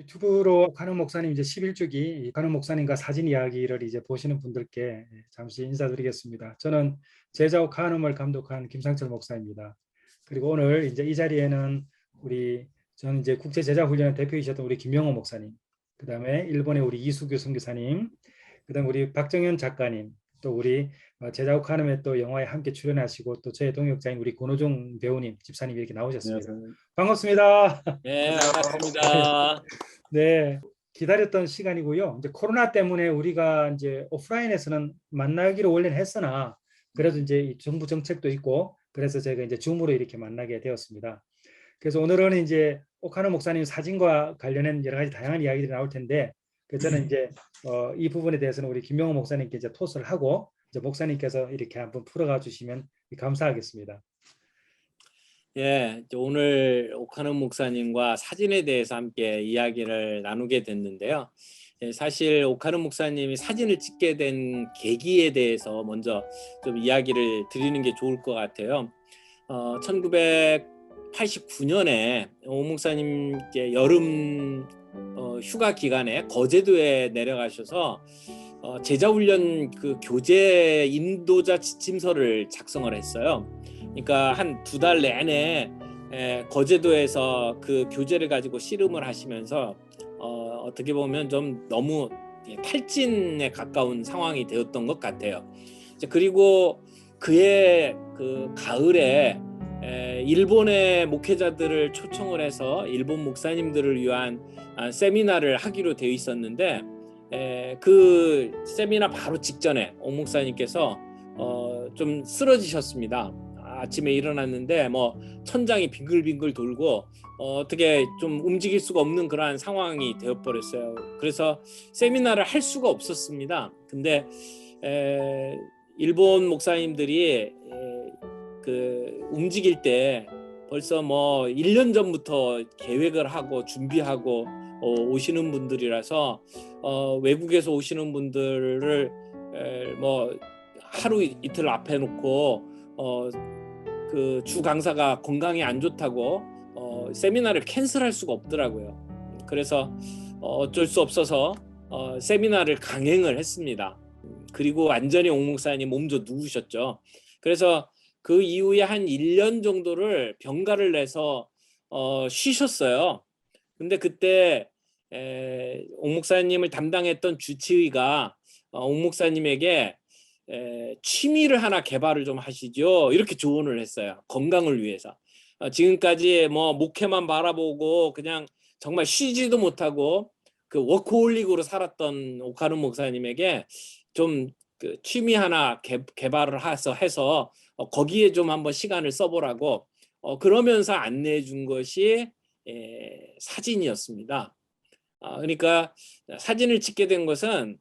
유튜브로 관우 목사님 이제 11주기 관우 목사님과 사진 이야기를 이제 보시는 분들께 잠시 인사드리겠습니다. 저는 제자옥 간음을 감독한 김상철 목사입니다. 그리고 오늘 이제 이 자리에는 저는 이제 국제 제자 훈련 대표이셨던 우리 김영호 목사님, 그다음에 일본의 우리 이수교 선교사님, 그다음 우리 박정현 작가님, 또 우리 제자옥 간음에 또 영화에 함께 출연하시고 또 저의 동역자인 우리 권호종 배우님, 집사님 이렇게 나오셨습니다. 안녕하세요. 반갑습니다. 네, 반갑습니다. 네, 기다렸던 시간이고요. 이제 코로나 때문에 우리가 이제 오프라인에서는 만나기로 원래는 했으나 그래도 이제 이 정부 정책도 있고 그래서 제가 이제 줌으로 이렇게 만나게 되었습니다. 그래서 오늘은 이제 오카노 목사님 사진과 관련된 여러 가지 다양한 이야기들이 나올 텐데 저는 이제 이 부분에 대해서는 우리 김명호 목사님께 이제 토스를 하고 이제 목사님께서 이렇게 한번 풀어가 주시면 감사하겠습니다. 예, 오늘 오카노 목사님과 사진에 대해서 함께 이야기를 나누게 됐는데요. 사실 오카노 목사님이 사진을 찍게 된 계기에 대해서 먼저 좀 이야기를 드리는 게 좋을 것 같아요. 1989년에 오 목사님 여름 휴가 기간에 거제도에 내려가셔서 제자훈련 그 교재 인도자 지침서를 작성을 했어요. 그러니까 한 2달 내내 거제도에서 그 교재를 가지고 씨름을 하시면서 어떻게 보면 좀 너무 탈진에 가까운 상황이 되었던 것 같아요. 그리고 그해 그 가을에 일본의 목회자들을 초청을 해서 일본 목사님들을 위한 세미나를 하기로 되어 있었는데 그 세미나 바로 직전에 오 목사님께서 좀 쓰러지셨습니다. 아침에 일어났는데 뭐 천장이 빙글빙글 돌고 어떻게 좀 움직일 수가 없는 그러한 상황이 되어버렸어요. 그래서 세미나를 할 수가 없었습니다. 근데 일본 목사님들이 그 움직일 때 벌써 뭐 1년 전부터 계획을 하고 준비하고 오시는 분들이라서 외국에서 오시는 분들을 뭐 하루 이틀 앞에 놓고 그 주 강사가 건강이 안 좋다고 세미나를 캔슬할 수가 없더라고요. 그래서 어쩔 수 없어서 세미나를 강행을 했습니다. 그리고 완전히 오 목사님 몸져 누우셨죠. 그래서 그 이후에 한 1년 정도를 병가를 내서 쉬셨어요. 근데 그때 오 목사님을 담당했던 주치의가 오 목사님에게 취미를 하나 개발을 좀 하시죠. 이렇게 조언을 했어요. 건강을 위해서. 지금까지 뭐 목회만 바라보고 그냥 정말 쉬지도 못하고 그 워크홀릭으로 살았던 오카노 목사님에게 좀 그 취미 하나 개발을 해서 거기에 좀 한번 시간을 써보라고 그러면서 안내해 준 것이 사진이었습니다. 그러니까 사진을 찍게 된 것은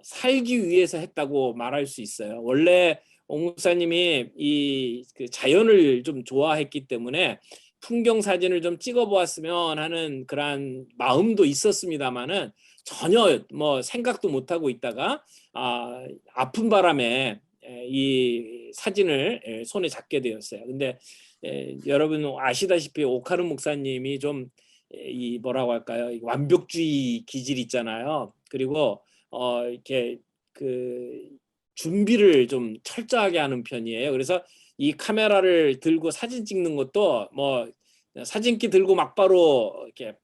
살기 위해서 했다고 말할 수 있어요. 원래 오 목사님이 그 자연을 좀 좋아했기 때문에 풍경 사진을 좀 찍어보았으면 하는 그런 마음도 있었습니다만은 전혀 뭐 생각도 못하고 있다가 아픈 바람에 이 사진을 손에 잡게 되었어요. 근데 여러분 아시다시피 오카노 목사님이 좀 이 뭐라고 할까요? 완벽주의 기질 있잖아요. 그리고 이렇게 그 준비를 좀 철저하게 하는 편이에요. 그래서 이 카메라를 들고 사진 찍는 것도 뭐 사진기 들고 막바로 이렇게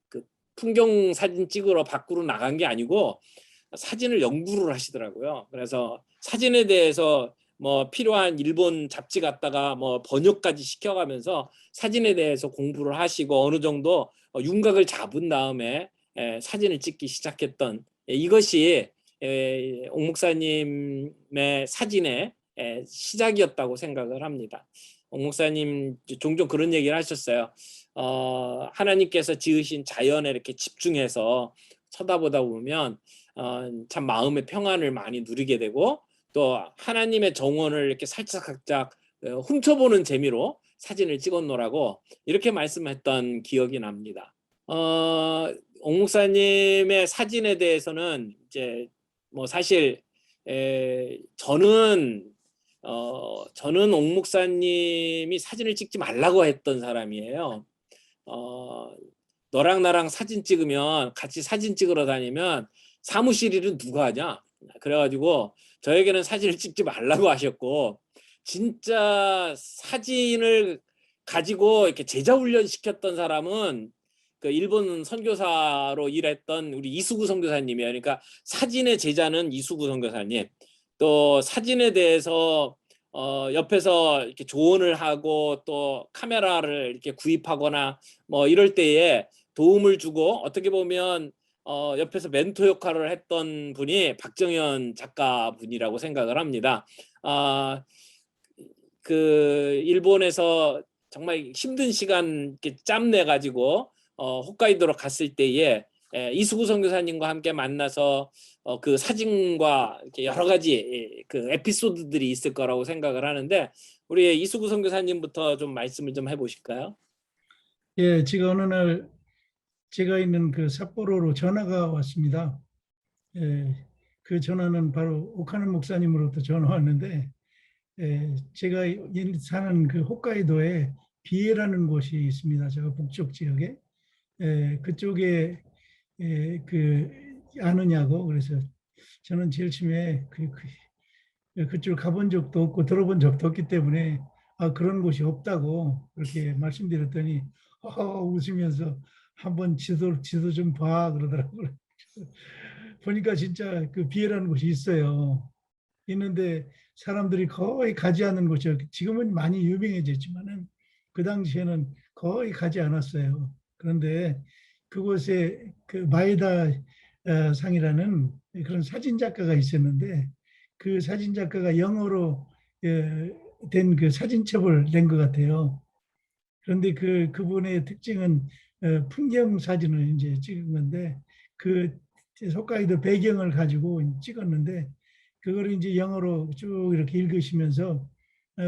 그 풍경 사진 찍으러 밖으로 나간 게 아니고 사진을 연구를 하시더라고요. 그래서 사진에 대해서 뭐 필요한 일본 잡지 갖다가 뭐 번역까지 시켜가면서 사진에 대해서 공부를 하시고 어느 정도 윤곽을 잡은 다음에 사진을 찍기 시작했던 이것이 오 목사님의 사진의 시작이었다고 생각을 합니다. 오 목사님 종종 그런 얘기를 하셨어요. 하나님께서 지으신 자연에 이렇게 집중해서 쳐다보다 보면 참 마음의 평안을 많이 누리게 되고 또 하나님의 정원을 이렇게 살짝살짝 훔쳐보는 재미로 사진을 찍었노라고 이렇게 말씀했던 기억이 납니다. 오 목사님의 사진에 대해서는 이제 뭐 사실 저는 오 목사님이 사진을 찍지 말라고 했던 사람이에요. 너랑 나랑 사진 찍으면 같이 사진 찍으러 다니면 사무실 일은 누가 하냐? 그래가지고 저에게는 사진을 찍지 말라고 하셨고 진짜 사진을 가지고 이렇게 제자 훈련 시켰던 사람은 그 일본 선교사로 일했던 우리 이수구 선교사님이에요. 그러니까 사진의 제자는 이수구 선교사님. 또 사진에 대해서 옆에서 이렇게 조언을 하고 또 카메라를 이렇게 구입하거나 뭐 이럴 때에 도움을 주고 어떻게 보면 옆에서 멘토 역할을 했던 분이 박정현 작가분이라고 생각을 합니다. 그 일본에서 정말 힘든 시간 이렇게 짬내 가지고 홋카이도로 갔을 때에 이수구 선교사님과 함께 만나서 그 사진과 이렇게 여러 가지 그 에피소드들이 있을 거라고 생각을 하는데 우리 이수구 선교사님부터 좀 말씀을 좀 해보실까요? 예, 지금 어느 날 제가 있는 그 삿포로로 전화가 왔습니다. 예, 그 전화는 바로 오카노 목사님으로부터 전화 왔는데, 제가 사는 그 홋카이도에 비에라는 곳이 있습니다. 제가 북쪽 지역에. 그쪽에 그 아느냐고 그래서 저는 제일 처음에 그쪽 가본 적도 없고 들어본 적도 없기 때문에 그런 곳이 없다고 그렇게 말씀드렸더니 웃으면서 한번 지도 좀 봐 그러더라고요. 보니까 진짜 그 비에라는 곳이 있어요. 있는데 사람들이 거의 가지 않는 곳이요. 지금은 많이 유명해졌지만은 그 당시에는 거의 가지 않았어요. 그런데 그곳에 그 마에다 상이라는 그런 사진 작가가 있었는데 그 사진 작가가 영어로 된 그 사진첩을 낸 것 같아요. 그런데 그분의 특징은 풍경 사진을 이제 찍은 건데 그 홋카이도 배경을 가지고 찍었는데 그걸 이제 영어로 쭉 이렇게 읽으시면서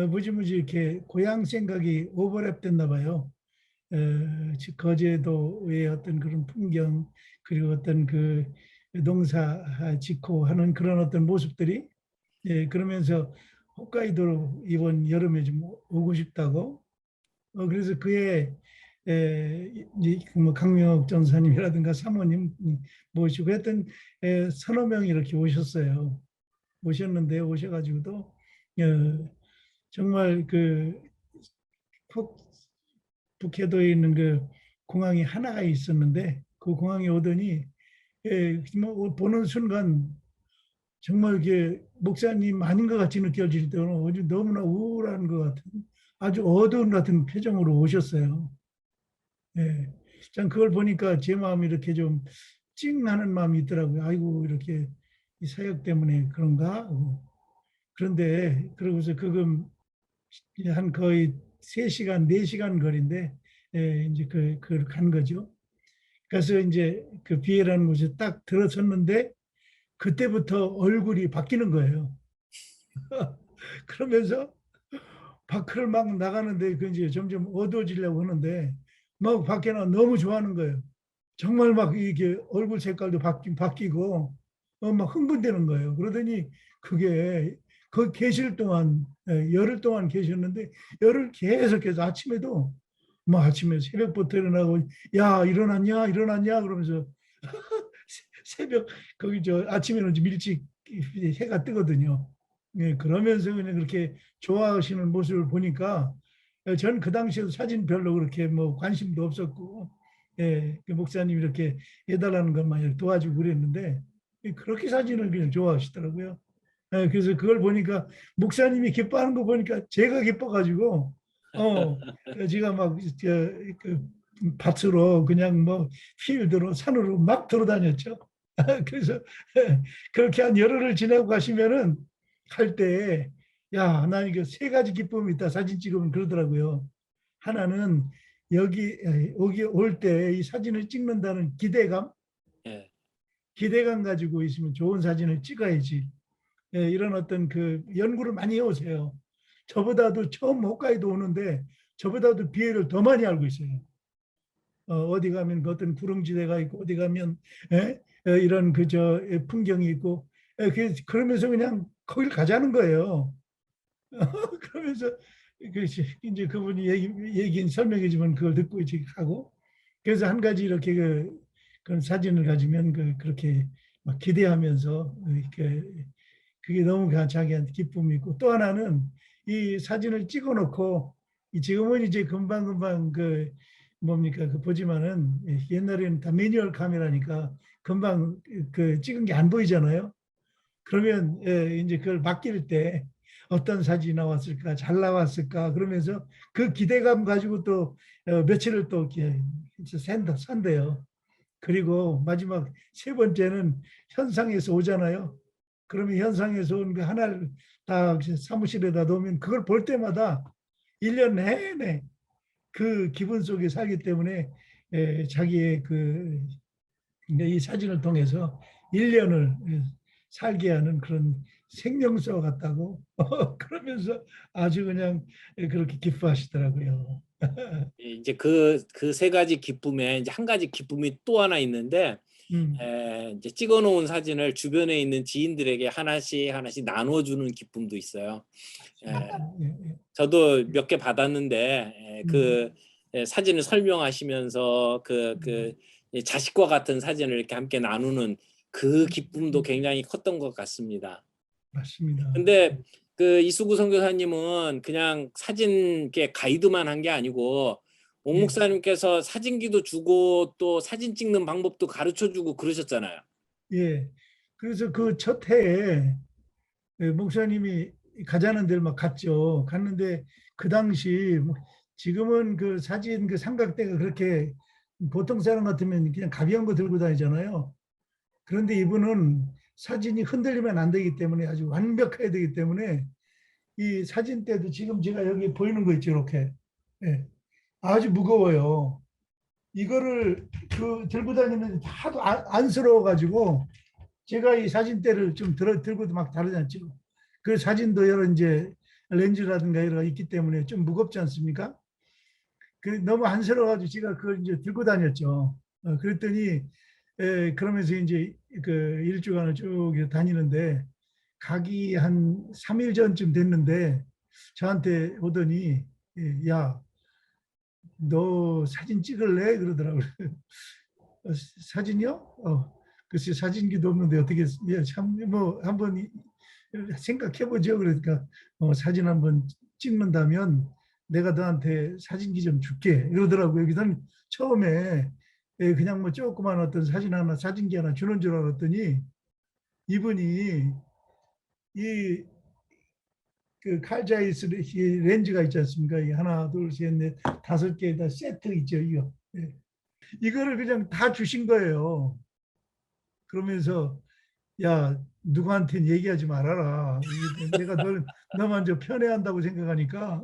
무지무지 이렇게 고향 생각이 오버랩 됐나 봐요. 거제도의 어떤 그런 풍경 그리고 어떤 그 농사 짓고 하는 그런 어떤 모습들이 그러면서 홋카이도로 이번 여름에 좀 오고 싶다고 그래서 그의 뭐 강명옥 전사님이라든가 사모님 모시고 했던 서너 명이 이렇게 오셨어요. 오셨는데 오셔가지고도 정말 그 북해도에 있는 그 공항이 하나가 있었는데 그 공항에 오더니 뭐 보는 순간 정말 이게 목사님 아닌 것 같이 느껴질 때는 아주 너무나 우울한 것 같은 아주 어두운 같은 표정으로 오셨어요. 예. 전 그걸 보니까 제 마음이 이렇게 좀 찡하는 마음이 있더라고요. 아이고 이렇게 이 사역 때문에 그런가? 그런데 그러고서 그금 한 거의 3시간, 4시간 거리인데 이제 간 거죠. 그래서 이제 그 비에라는 곳에 딱 들어섰는데 그때부터 얼굴이 바뀌는 거예요. 그러면서 밖을 막 나가는데 그 이제 점점 어두워지려고 하는데 막 밖에 나 너무 좋아하는 거예요. 정말 막 이게 얼굴 색깔도 바뀌고 막 흥분되는 거예요. 그러더니 그게 거기 계실 동안 열흘 동안 계셨는데 열흘 계속해서 아침에도 뭐 아침에 새벽부터 일어나고 야 일어났냐 그러면서 새벽 거기 저 아침에는 좀 일찍 해가 뜨거든요. 예, 그러면서 그냥 그렇게 좋아하시는 모습을 보니까 전 그 당시에도 사진 별로 그렇게 뭐 관심도 없었고 그 목사님 이렇게 해달라는 것만 도와주고 그랬는데 그렇게 사진을 그냥 좋아하시더라고요. 그래서 그걸 보니까 목사님이 기뻐하는 거 보니까 제가 기뻐가지고 제가 막 그 밭으로 그냥 뭐 필드로 산으로 막 돌아다녔죠. 그래서 그렇게 한 열흘을 지내고 가시면은 갈 때, 야, 나 이거 3가지 기쁨이 있다. 사진 찍으면 그러더라고요. 하나는 여기 올 때 이 사진을 찍는다는 기대감, 예. 기대감 가지고 있으면 좋은 사진을 찍어야지. 이런 어떤 그 연구를 많이 해오세요. 저보다도 처음 홋카이도 오는데 저보다도 비해를 더 많이 알고 있어요. 어디 가면 그 어떤 구릉지대가 있고 어디 가면 이런 그저 풍경이 있고 그러면서 그냥 거기를 가자는 거예요. 그러면서 이제 그분이 얘기 설명해 주면 그걸 듣고 이제 하고 그래서 한 가지 이렇게 그런 사진을 가지면 그렇게 막 기대하면서 이렇게 그게 너무 자기한테 기쁨이고, 또 하나는 이 사진을 찍어놓고 지금은 이제 금방금방 뭡니까 보지만은 옛날에는 다 매뉴얼 카메라니까 금방 찍은 게 안 보이잖아요. 그러면 이제 그걸 맡길 때 어떤 사진이 나왔을까, 잘 나왔을까 그러면서 그 기대감 가지고 또 며칠을 또 이렇게 산대요. 그리고 마지막 세 번째는 현상에서 오잖아요. 그러면 현상에서 온 그 하나를 다 사무실에다 놓으면 그걸 볼 때마다 1년 내내 그 기분 속에 살기 때문에 자기의 이 사진을 통해서 1년을 살게 하는 그런 생명수와 같다고 그러면서 아주 그냥 그렇게 기뻐하시더라고요. 이제 그 세 가지 기쁨에 이제 한 가지 기쁨이 또 하나 있는데, 이제 찍어놓은 사진을 주변에 있는 지인들에게 하나씩 나눠주는 기쁨도 있어요. 저도 몇 개 받았는데 사진을 설명하시면서 자식과 같은 사진을 이렇게 함께 나누는 그 기쁨도 굉장히 컸던 것 같습니다. 맞습니다. 근데 이수구 선교사님은 그냥 사진 이렇게 가이드만 한 게 아니고 옥 목사님께서 사진기도 주고 또 사진 찍는 방법도 가르쳐주고 그러셨잖아요. 예. 그래서 그 첫 해에 목사님이 가자는 데를 막 갔죠. 갔는데 그 당시 지금은 그 사진 그 삼각대가 그렇게 보통 사람 같으면 그냥 가벼운 거 들고 다니잖아요. 그런데 이분은 사진이 흔들리면 안 되기 때문에 아주 완벽해야 되기 때문에 이 사진대도 지금 제가 여기 보이는 거 있죠, 이렇게. 예. 아주 무거워요. 이거를 들고 다니면 하도 안쓰러워가지고 제가 이 사진대를 좀 들고도 막 다르지 않죠. 그 사진도 여러 이제 렌즈라든가 이런 거 있기 때문에 좀 무겁지 않습니까? 너무 안쓰러워가지고 제가 그걸 이제 들고 다녔죠. 그랬더니 그러면서 이제 일주간을 쭉 다니는데 가기 한 3일 전쯤 됐는데 저한테 오더니 야, 너 사진 찍을래? 그러더라고요. 사진이요? 글쎄 사진기도 없는데 어떻게 참뭐 한번 생각해보죠. 그러니까 사진 한번 찍는다면 내가 너한테 사진기 좀 줄게 이러더라고요. 그래서 처음에 그냥 뭐 조그만 어떤 사진기 하나 주는 줄 알았더니 이분이 칼자이스 렌즈가 있지 않습니까? 하나, 둘, 셋, 넷, 5개에다 세트 있죠, 이거. 이거를 그냥 다 주신 거예요. 그러면서 야, 누구한테는 얘기하지 말아라. 내가 너만 저 편애한다고 생각하니까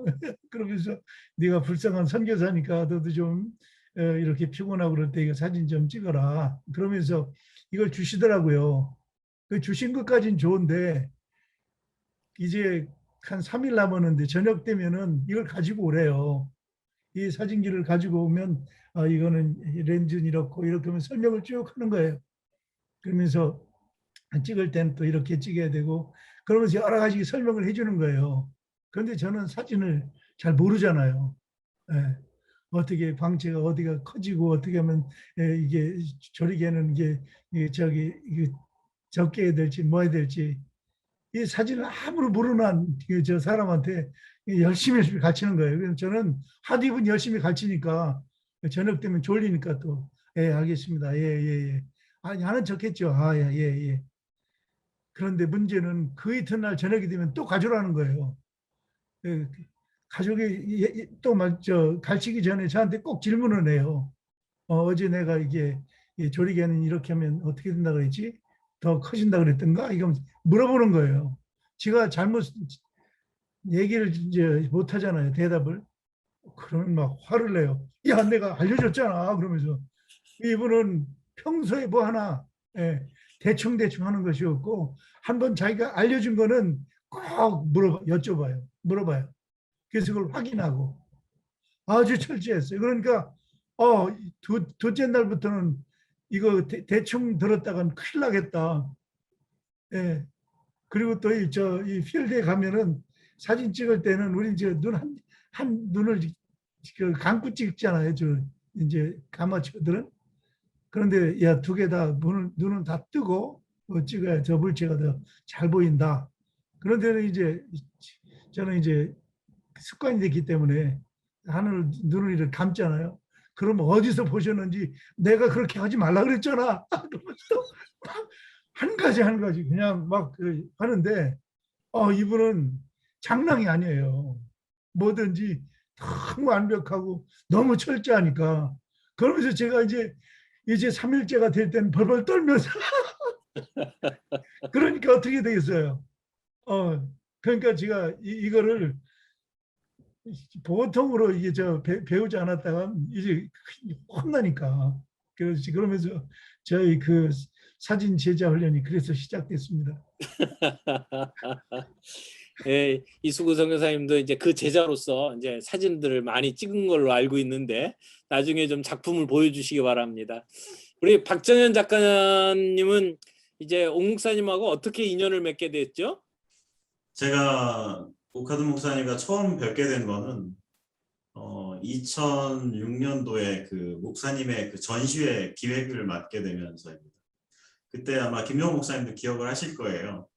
그러면서 네가 불쌍한 선교사니까 너도 좀 이렇게 피곤하고 그럴 때 이거 사진 좀 찍어라. 그러면서 이걸 주시더라고요. 그 주신 것까지는 좋은데 이제 한 3일 남았는데 저녁 되면은 이걸 가지고 오래요. 이 사진기를 가지고 오면 이거는 렌즈는 이렇게 하면 설명을 쭉 하는 거예요. 그러면서 찍을 때는 또 이렇게 찍어야 되고 그러면서 여러 가지 설명을 해주는 거예요. 그런데 저는 사진을 잘 모르잖아요. 예. 어떻게 광채가 어디가 커지고 어떻게 하면 이게 조리개는 이게 적게 해야 될지 뭐 해야 될지 이 사진을 아무리 모르는 저 사람한테 열심히 가르치는 거예요. 그래서 저는 하도 이분 열심히 가르치니까 저녁 되면 졸리니까 또 알겠습니다. 예. 아니 하는 척했죠. 예. 그런데 문제는 그 이튿날 저녁이 되면 또 가져라는 거예요. 가족이 또 가르치기 전에 저한테 꼭 질문을 해요. 어제 내가 이게 조리개는 이렇게 하면 어떻게 된다 그랬지? 더 커진다 그랬던가? 이거 물어보는 거예요. 제가 잘못 얘기를 이제 못 하잖아요. 대답을. 그러면 막 화를 내요. 야, 내가 알려줬잖아. 그러면서 이분은 평소에 뭐 하나 대충 하는 것이었고 한번 자기가 알려준 거는 꼭 여쭤봐요. 물어봐요. 그래서 그걸 확인하고 아주 철저했어요. 그러니까 둘째 날부터는 이거 대충 들었다간 큰일 나겠다. 예. 그리고 또 이 필드에 가면은 사진 찍을 때는 우리 이제 한 눈을 감고 찍잖아요. 이제 아마추어들은. 그런데 야, 두 개 다 눈은 다 뜨고 찍어야 저 물체가 더 잘 보인다. 그런데 이제 저는 이제 습관이 됐기 때문에 눈을 이렇게 감잖아요. 그럼 어디서 보셨는지 내가 그렇게 하지 말라 그랬잖아. 그러면서 한 가지 그냥 막 하는데 이분은 장난이 아니에요. 뭐든지 너무 완벽하고 너무 철저하니까. 그러면서 제가 이제 3일째가 될 때는 벌벌 떨면서 그러니까 어떻게 되겠어요? 그러니까 제가 이거를 보통으로 이게 배우지 않았다가 이제 혼나니까. 그러면서 저희 그 사진 제작 훈련이 그래서 시작됐습니다. 예, 이수구 선교사님도 이제 그 제자로서 이제 사진들을 많이 찍은 걸로 알고 있는데 나중에 좀 작품을 보여주시기 바랍니다. 우리 박정현 작가님은 이제 옥 목사님하고 어떻게 인연을 맺게 됐죠? 제가 오카드 목사님과 처음 뵙게 된 거는 2006년도에 그 목사님의 그 전시회 기획을 맡게 되면서입니다. 그때 아마 김용호 목사님도 기억을 하실 거예요.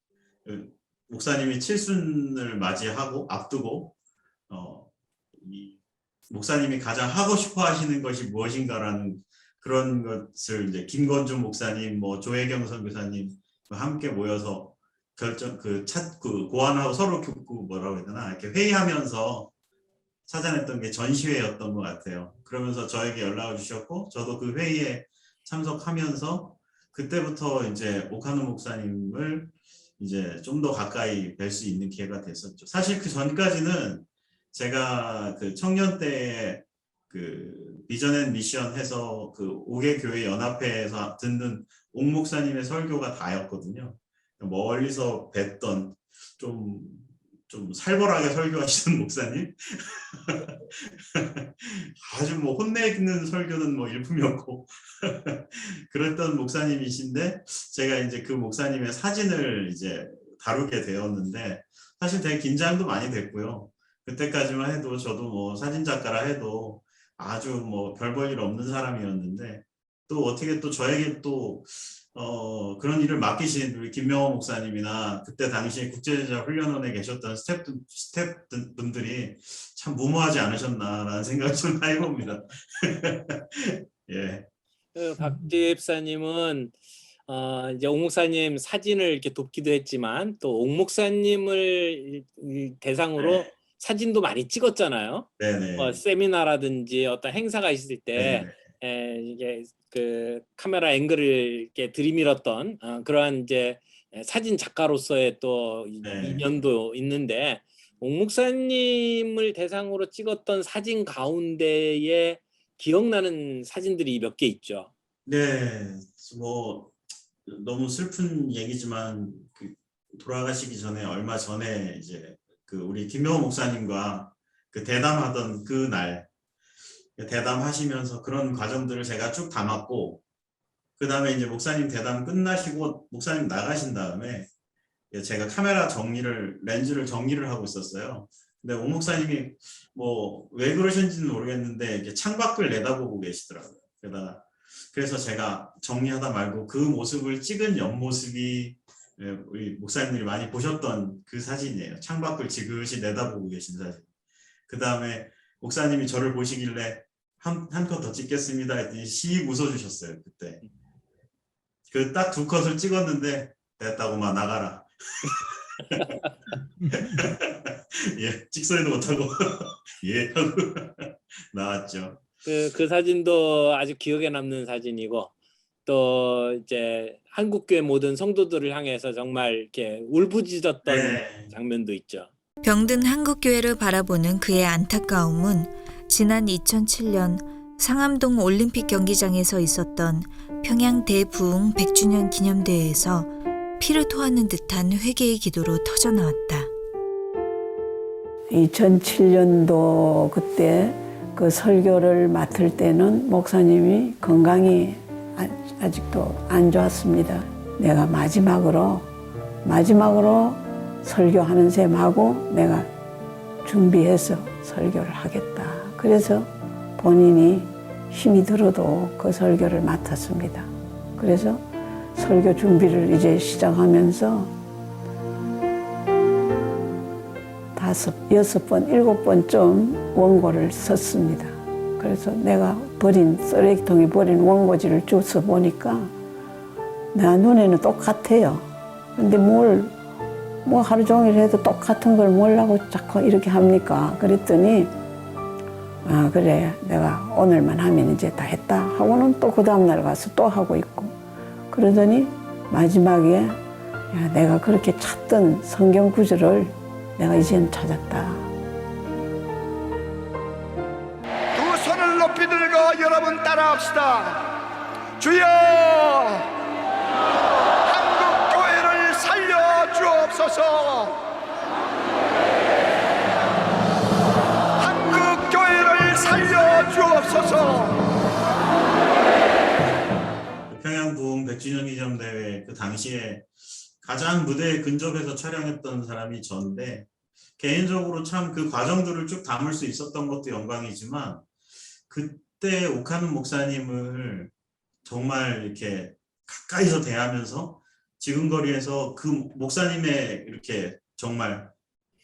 그 목사님이 칠순을 맞이하고 앞두고 이 목사님이 가장 하고 싶어 하시는 것이 무엇인가라는 그런 것을 이제 김건준 목사님, 뭐 조혜경 선교사님 함께 모여서 고안하고 서로 뭐라고 해야 되나 이렇게 회의하면서 찾아냈던 게 전시회였던 것 같아요. 그러면서 저에게 연락을 주셨고 저도 그 회의에 참석하면서 그때부터 이제 오카노 목사님을 이제 좀 더 가까이 뵐 수 있는 기회가 됐었죠. 사실 그 전까지는 제가 그 청년 때에 그 비전 앤 미션 해서 그 5개 교회 연합회에서 듣는 옥 목사님의 설교가 다였거든요. 멀리서 뵀던 좀 살벌하게 설교하시는 목사님 아주 뭐 혼내는 설교는 뭐 일품이었고 그랬던 목사님이신데 제가 이제 그 목사님의 사진을 이제 다루게 되었는데 사실 되게 긴장도 많이 됐고요. 그때까지만 해도 저도 뭐 사진 작가라 해도 아주 뭐 별 볼 일 없는 사람이었는데 또 어떻게 또 저에게 또 그런 일을 맡기신 우리 김명호 목사님이나 그때 당시에 국제제자 훈련원에 계셨던 스태프분들이 참 무모하지 않으셨나라는 생각을 좀 해봅니다. 예. 박 집사님은 이제 옥 목사님 사진을 이렇게 돕기도 했지만 또 옥 목사님을 대상으로 네. 사진도 많이 찍었잖아요. 네네. 세미나라든지 어떤 행사가 있을 때 이게 그 카메라 앵글을 이렇게 들이밀었던 그러한 이제 사진 작가로서의 또 네. 인연도 있는데 옥 목사님을 대상으로 찍었던 사진 가운데에 기억나는 사진들이 몇 개 있죠. 네, 뭐 너무 슬픈 얘기지만 그 돌아가시기 전에 얼마 전에 이제 그 우리 김명호 목사님과 그 대담하던 그 날 대담하시면서 그런 과정들을 제가 쭉 담았고 그 다음에 이제 목사님 대담 끝나시고 목사님 나가신 다음에 제가 카메라 렌즈를 정리를 하고 있었어요. 근데 옥 목사님이 뭐 왜 그러신지는 모르겠는데 이렇게 창밖을 내다보고 계시더라고요. 그래서 제가 정리하다 말고 그 모습을 찍은 옆모습이 우리 목사님들이 많이 보셨던 그 사진이에요. 창밖을 지그시 내다보고 계신 사진. 그 다음에 목사님이 저를 보시길래 한 컷 더 찍겠습니다 했더니 씩 웃어주셨어요. 그때 그 딱 2컷을 찍었는데 됐다고만 나가라. 예, 찍소리도 못하고 예 하고 나왔죠. 그 사진도 아주 기억에 남는 사진이고 또 이제 한국교회 모든 성도들을 향해서 정말 이렇게 울부짖었던 장면도 있죠. 병든 한국교회를 바라보는 그의 안타까움은 지난 2007년 상암동 올림픽 경기장에서 있었던 평양 대부흥 100주년 기념대회에서 피를 토하는 듯한 회개의 기도로 터져나왔다. 2007년도 그때 그 설교를 맡을 때는 목사님이 건강이 아직도 안 좋았습니다. 내가 마지막으로 설교하는 셈하고 내가 준비해서 설교를 하겠다. 그래서 본인이 힘이 들어도 그 설교를 맡았습니다. 그래서 설교 준비를 이제 시작하면서 5, 6번, 7번쯤 원고를 썼습니다. 그래서 내가 쓰레기통에 버린 원고지를 쭉 써보니까 내 눈에는 똑같아요. 근데 뭐 하루 종일 해도 똑같은 걸 뭐라고 자꾸 이렇게 합니까? 그랬더니 아 그래 내가 오늘만 하면 이제 다 했다 하고는 또 그 다음날 가서 또 하고 있고 그러더니 마지막에 야, 내가 그렇게 찾던 성경 구절을 내가 이제는 찾았다. 두 손을 높이 들고 여러분 따라합시다. 주여 한국 교회를 살려 주옵소서. 한국 교회를 살려 주옵소서. 평양 부흥 100주년 기념 대회 그 당시에 가장 무대에 근접해서 촬영했던 사람이 저인데 개인적으로 참 그 과정들을 쭉 담을 수 있었던 것도 영광이지만 그때 옥하는 목사님을 정말 이렇게 가까이서 대하면서 지근거리에서 그 목사님의 이렇게 정말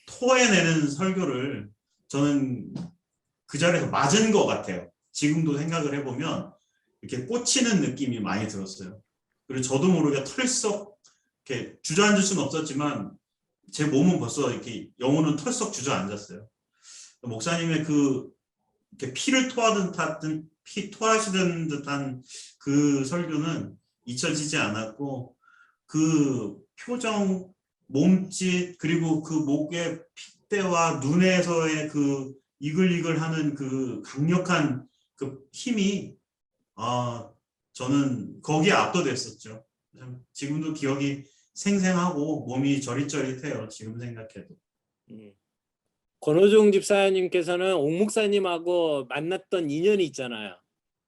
토해내는 설교를 저는 그 자리에서 맞은 것 같아요. 지금도 생각을 해보면 이렇게 꽂히는 느낌이 많이 들었어요. 그리고 저도 모르게 털썩 이렇게 주저앉을 수는 없었지만 제 몸은 벌써 이렇게 영혼은 털썩 주저앉았어요. 목사님의 그 이렇게 피를 토하시는 듯한 그 설교는 잊혀지지 않았고 그 표정, 몸짓 그리고 그 목의 핏대와 눈에서의 그 이글이글하는 그 강력한 그 힘이 저는 거기에 압도됐었죠. 지금도 기억이 생생하고 몸이 저릿저릿해요. 지금 생각해도. 권호중 집사님께서는 옥 목사님하고 만났던 인연이 있잖아요.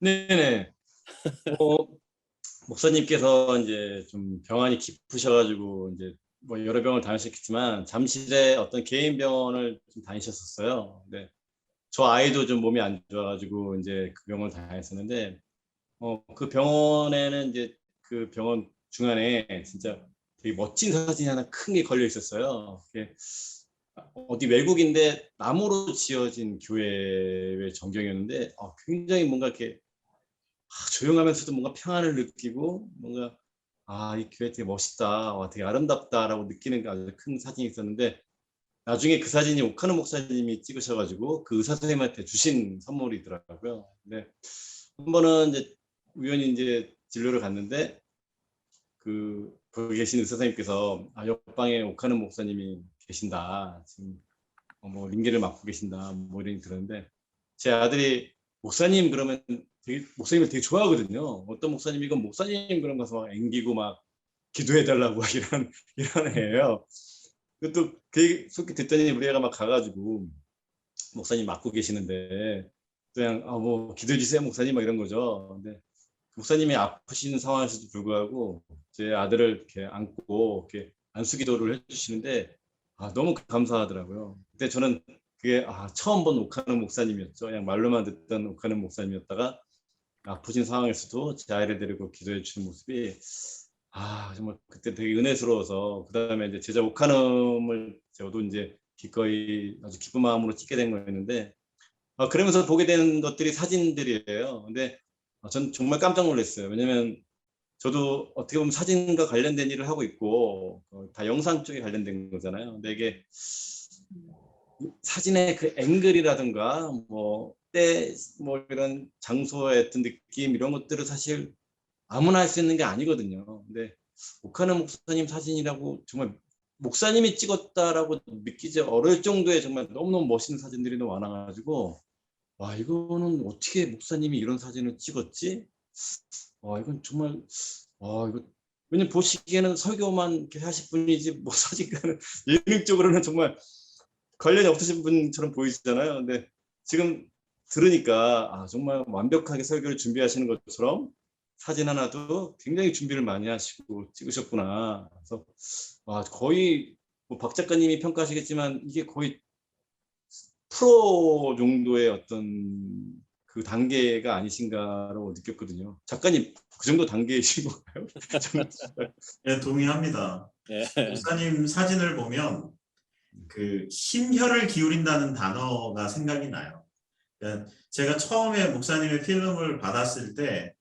네네. 목사님께서 이제 좀 병환이 깊으셔가지고 이제 뭐 여러 병을 다니셨겠지만 잠실에 어떤 개인 병원을 좀 다니셨었어요. 근데 저 아이도 좀 몸이 안 좋아가지고 이제 그 병원을 다녔었는데 그 병원에는 이제 그 병원 중간에 진짜 되게 멋진 사진이 하나 큰 게 걸려 있었어요. 어디 외국인데 나무로 지어진 교회의 전경이었는데 굉장히 뭔가 이렇게 조용하면서도 뭔가 평안을 느끼고 뭔가 이 교회 되게 멋있다, 되게 아름답다라고 느끼는 게 아주 큰 사진이 있었는데 나중에 그 사진이 옥하는 목사님이 찍으셔가지고 그 의사 선생님한테 주신 선물이더라고요. 근데 한 번은 이제 우연히 이제 진료를 갔는데 거기 계신 의사 선생님께서 옆방에 옥하는 목사님이 계신다. 지금 뭐 링겔을 맡고 계신다. 뭐 이런 들었는데 제 아들이 목사님 그러면 목사님을 되게 좋아하거든요. 어떤 목사님이건 목사님 그런 가서 막 앵기고 막 기도해달라고 이런 애예요. 그것도 속히 듣더니 우리 애가 막 가가지고 목사님 맡고 계시는데 그냥 뭐 기도해 주세요 목사님 막 이런 거죠. 근데 목사님이 아프신 상황에서도 불구하고 제 아들을 이렇게 안고 이렇게 안수기도를 해주시는데 너무 감사하더라고요. 그때 저는 그게 처음 본 옥하는 목사님이었죠. 그냥 말로만 듣던 옥하는 목사님이었다가 아프신 상황에서도 제 아이를 데리고 기도해 주시는 모습이 정말 그때 되게 은혜스러워서 그 다음에 이제 제자 옥하는을 저도 이제 기꺼이 아주 기쁜 마음으로 찍게 된 거였는데 그러면서 보게 되는 것들이 사진들이에요. 근데 전 정말 깜짝 놀랐어요. 왜냐면 저도 어떻게 보면 사진과 관련된 일을 하고 있고 다 영상 쪽에 관련된 거잖아요. 근데 이게 사진의 그 앵글이라든가 뭐 이런 장소의 어떤 느낌 이런 것들을 사실 아무나 할 수 있는 게 아니거든요. 근데 옥하는 목사님 사진이라고 정말 목사님이 찍었다라고 믿기지 어려울 정도의 정말 너무너무 멋있는 사진들이 너무 많아가지고 이거는 어떻게 목사님이 이런 사진을 찍었지? 이건 정말 이거 왜냐면 보시기에는 설교만 이렇게 하실 분이지 뭐 사진과는 예능적으로는 정말 관련이 없으신 분처럼 보이시잖아요. 근데 지금 들으니까 정말 완벽하게 설교를 준비하시는 것처럼 사진 하나도 굉장히 준비를 많이 하시고 찍으셨구나. 그래서 거의 뭐 박 작가님이 평가하시겠지만 이게 거의 프로 정도의 어떤 그 단계가 아니신가로 느꼈거든요. 작가님 그 정도 단계이신 건가요? 네, 동의합니다. 예. 목사님 사진을 보면 그 심혈을 기울인다는 단어가 생각이 나요. 그러니까 제가 처음에 목사님의 필름을 받았을 때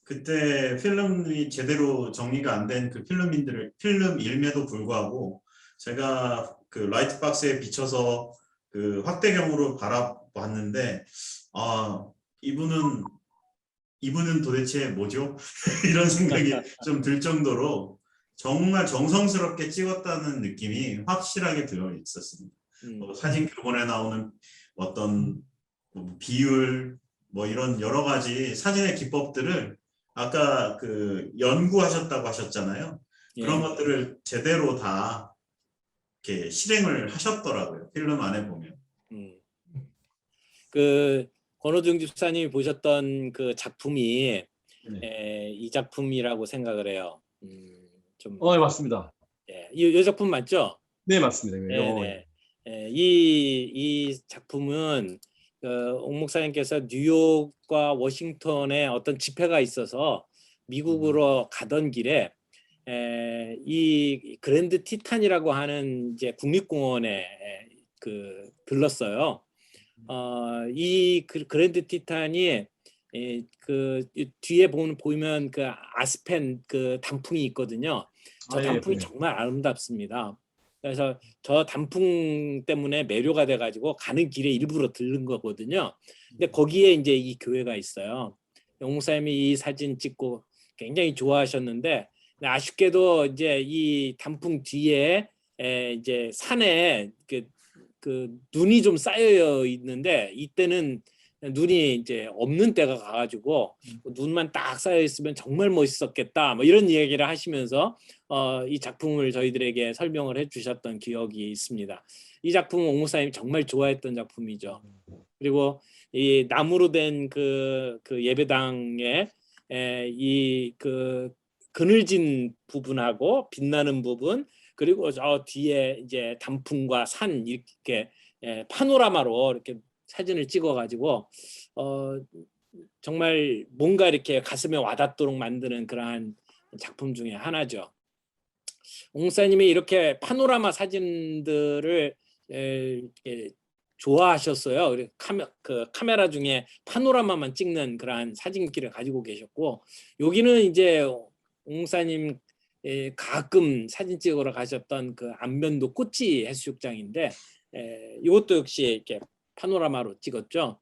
그때 필름이 제대로 정리가 안 된 그 필름임에도 불구하고 제가 그 라이트 박스에 비춰서 그 확대경으로 바라봤는데 아 이분은 도대체 뭐죠? 이런 생각이 좀 들 정도로 정말 정성스럽게 찍었다는 느낌이 확실하게 들어 있었습니다. 사진 교본에 나오는 어떤 비율 뭐 이런 여러 가지 사진의 기법들을 아까 그 연구하셨다고 하셨잖아요. 그런 예. 것들을 제대로 다 이렇게 실행을 하셨더라고요. 필름 안에 보면. 그 권호중 집사님이 보셨던 그 작품이 이 작품이라고 생각을 해요. 좀 맞습니다. 이 작품 맞죠? 네, 맞습니다. 네네. 이 작품은 옥 목사님께서 뉴욕과 워싱턴에 어떤 집회가 있어서 미국으로 가던 길에 이 그랜드 티탄이라고 하는 이제 국립공원에 들렀어요. 이 그랜드 티탄이 그 뒤에 보이면 그 아스펜 그 단풍이 있거든요. 저 단풍이 정말 아름답습니다. 그래서 저 단풍 때문에 매료가 돼가지고 가는 길에 일부러 들른 거거든요. 근데 거기에 이제 이 교회가 있어요. 옥 목사님이 이 사진 찍고 굉장히 좋아하셨는데 아쉽게도 이제 이 단풍 뒤에 이제 산에 그 눈이 좀 쌓여 있는데 이때는 눈이 이제 없는 때가 가가지고 눈만 딱 쌓여 있으면 정말 멋있었겠다 뭐 이런 얘기를 하시면서 이 작품을 저희들에게 설명을 해주셨던 기억이 있습니다. 이 작품은 옥 목사님이 정말 좋아했던 작품이죠. 그리고 이 나무로 된 그 예배당에 이 그 그늘진 부분하고 빛나는 부분 그리고 저 뒤에 이제 단풍과 산 이렇게 파노라마로 이렇게 사진을 찍어가지고 정말 뭔가 이렇게 가슴에 와닿도록 만드는 그러한 작품 중에 하나죠. 옥 목사님이 이렇게 파노라마 사진들을 좋아하셨어요. 카메라 중에 파노라마만 찍는 그러한 사진기를 가지고 계셨고 여기는 이제 옥 목사님 가끔 사진 찍으러 가셨던 그 안면도 꼬치 해수욕장인데 이것도 역시 이렇게 파노라마로 찍었죠.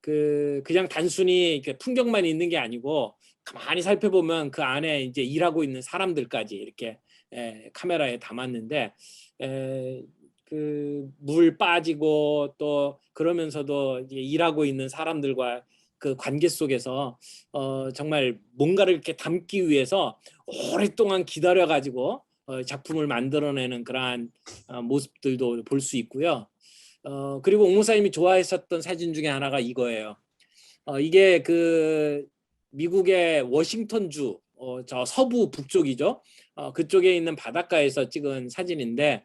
그냥 단순히 이렇게 풍경만 있는 게 아니고 가만히 살펴보면 그 안에 이제 일하고 있는 사람들까지 이렇게 카메라에 담았는데 그 물 빠지고 또 그러면서도 이제 일하고 있는 사람들과 그 관계 속에서 정말 뭔가를 이렇게 담기 위해서 오랫동안 기다려 가지고 작품을 만들어내는 그러한 모습들도 볼 수 있고요. 그리고 옥 목사님이 좋아했었던 사진 중에 하나가 이거예요. 이게 그 미국의 워싱턴주 저 서부 북쪽이죠. 그쪽에 있는 바닷가에서 찍은 사진인데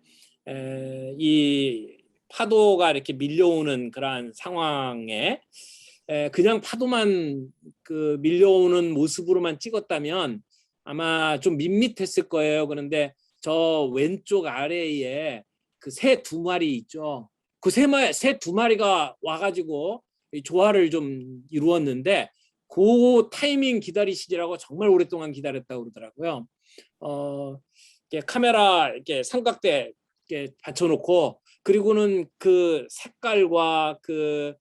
이 파도가 이렇게 밀려오는 그러한 상황에 그냥 파도만 그 밀려오는 모습으로만 찍었다면 아마 좀 밋밋했을 거예요. 그런데 저 왼쪽 아래에 그 새 두 마리 있죠. 그 새 두 마리가 와가지고 조화를 좀 이루었는데 그 타이밍 기다리시더라고 정말 오랫동안 기다렸다고 그러더라고요. 이렇게 카메라 이렇게 삼각대 이렇게 받쳐놓고 그리고는 그 색깔과 그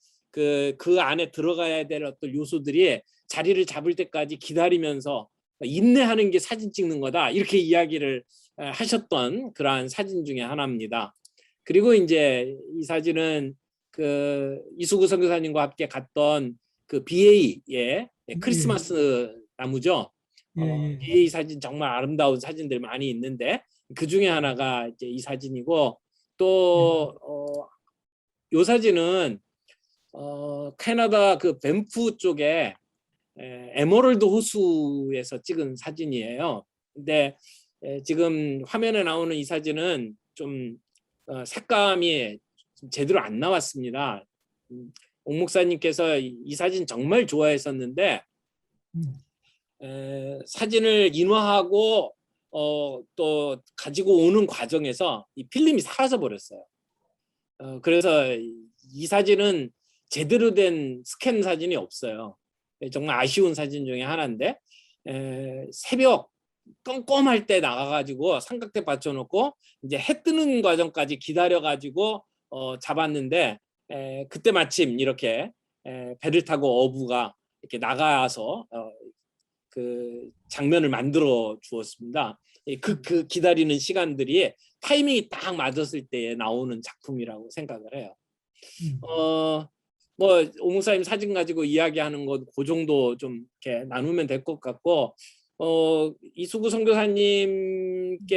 안에 들어가야 될 어떤 요소들이 자리를 잡을 때까지 기다리면서 인내하는 게 사진 찍는 거다 이렇게 이야기를 하셨던 그러한 사진 중에 하나입니다. 그리고 이제 이 사진은 그 이수구 선교사님과 함께 갔던 그 BA의 크리스마스 나무죠. BA 사진 정말 아름다운 사진들 많이 있는데 그 중에 하나가 이제 이 사진이고 또 이 사진은 캐나다 그 밴프 쪽에 에메랄드 호수에서 찍은 사진이에요. 근데 지금 화면에 나오는 이 사진은 좀 색감이 좀 제대로 안 나왔습니다. 옥 옥 목사님께서 이 사진 정말 좋아했었는데 사진을 인화하고 또 가지고 오는 과정에서 이 필름이 사라져 버렸어요. 그래서 이 사진은 제대로 된 스캔 사진이 없어요. 정말 아쉬운 사진 중에 하나인데 새벽 껌껌할 때 나가가지고 삼각대 받쳐놓고 이제 해 뜨는 과정까지 기다려가지고 잡았는데 그때 마침 이렇게 배를 타고 어부가 이렇게 나가서 그 장면을 만들어 주었습니다. 그 기다리는 시간들이 타이밍이 딱 맞았을 때에 나오는 작품이라고 생각을 해요. 뭐 오 목사님 사진 가지고 이야기하는 것 그 정도 좀 이렇게 나누면 될 것 같고 이수구 선교사님께서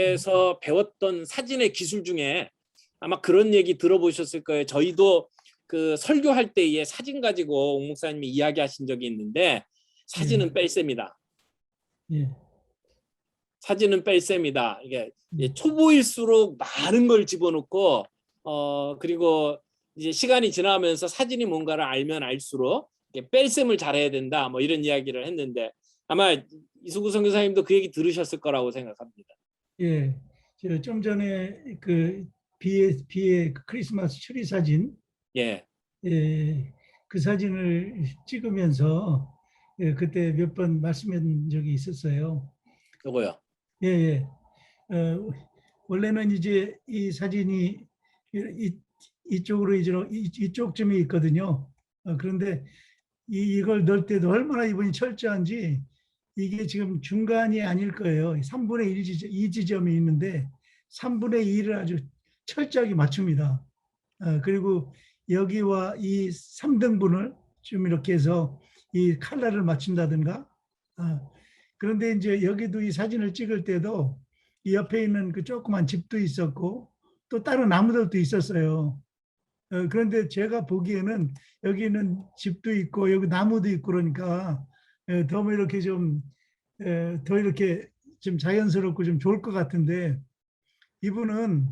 배웠던 사진의 기술 중에 아마 그런 얘기 들어보셨을 거예요. 저희도 그 설교할 때에 사진 가지고 오 목사님이 이야기하신 적이 있는데 사진은 뺄셈이다. 예. 사진은 뺄셈이다. 이게 초보일수록 많은 걸 집어넣고 그리고 이제 시간이 지나면서 사진이 뭔가를 알면 알수록 뺄셈을 잘해야 된다. 뭐 이런 이야기를 했는데 아마 이수구 선교사님도 그 얘기 들으셨을 거라고 생각합니다. 예. 좀 전에 그 비의 크리스마스 추리 사진, 예. 예, 그 사진을 찍으면서 그때 몇 번 말씀한 적이 있었어요. 요거요. 예, 예. 원래는 이제 이 사진이 이쪽으로 이쪽쯤에 있거든요. 그런데 이걸 넣을 때도 얼마나 이분이 철저한지 이게 지금 중간이 아닐 거예요. 3분의 1 지점이 있는데 3분의 2를 아주 철저하게 맞춥니다. 그리고 여기와 이 3등분을 좀 이렇게 해서 이 칼라를 맞춘다든가. 그런데 이제 여기도 이 사진을 찍을 때도 이 옆에 있는 그 조그만 집도 있었고 또 다른 나무들도 있었어요. 그런데 제가 보기에는 여기는 집도 있고 여기 나무도 있고 그러니까 더 이렇게 좀 더 이렇게 좀 자연스럽고 좀 좋을 것 같은데 이분은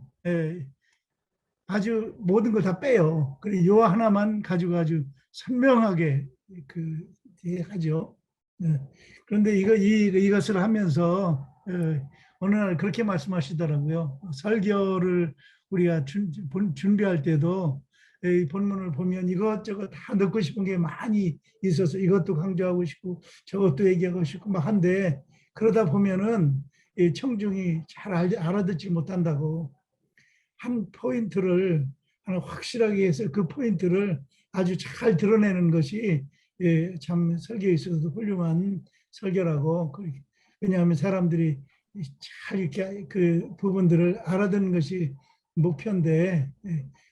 아주 모든 걸 다 빼요. 그리고 요 하나만 가지고 아주 선명하게 그 하죠. 그런데 이것을 하면서 어느 날 그렇게 말씀하시더라고요. 설교를 우리가 준비할 때도 이 본문을 보면 이것저것 다 넣고 싶은 게 많이 있어서 이것도 강조하고 싶고 저것도 얘기하고 싶고 막 한데 그러다 보면은 이 청중이 잘 알아듣지 못한다고. 한 포인트를 하나 확실하게 해서 그 포인트를 아주 잘 드러내는 것이 참 설교에 있어서도 훌륭한 설교라고. 왜냐하면 사람들이 잘 이렇게 그 부분들을 알아듣는 것이 목표인데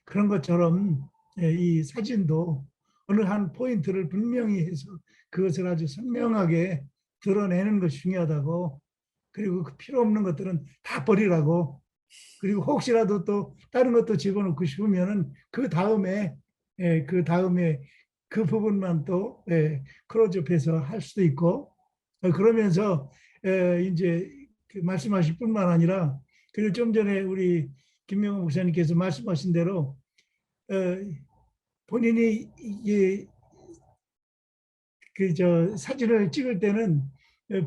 그런 것처럼 이 사진도 어느 한 포인트를 분명히 해서 그것을 아주 선명하게 드러내는 것이 중요하다고. 그리고 그 필요 없는 것들은 다 버리라고. 그리고 혹시라도 또 다른 것도 집어넣고 싶으면은 그 다음에 그 부분만 또 크로즈업해서 할 수도 있고 그러면서 이제 그 말씀하실 뿐만 아니라 그리고 좀 전에 우리 김명호 목사님께서 말씀하신 대로 본인이 이게 그 사진을 찍을 때는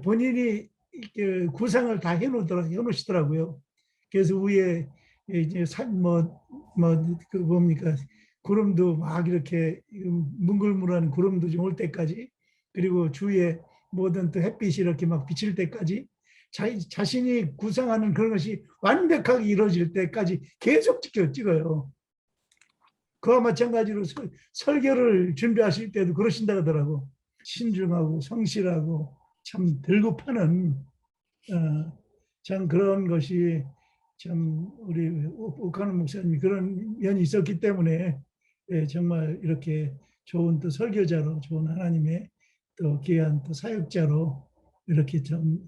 본인이 구상을 다 해놓으시더라고요. 그래서 위에 이제 그 뭡니까 구름도 막 이렇게 뭉글뭉글한 구름도 좀 올 때까지 그리고 주위에 모든 또 햇빛이 이렇게 막 비칠 때까지 자신이 구상하는 그런 것이 완벽하게 이루어질 때까지 계속 찍어요. 그와 마찬가지로 설교를 준비하실 때도 그러신다 하더라고. 신중하고 성실하고 참 들고 파는 참 그런 것이 참 우리 옥하는 목사님이 그런 면이 있었기 때문에 정말 이렇게 좋은 또 설교자로 좋은 하나님의 또 귀한 또 사역자로 이렇게 좀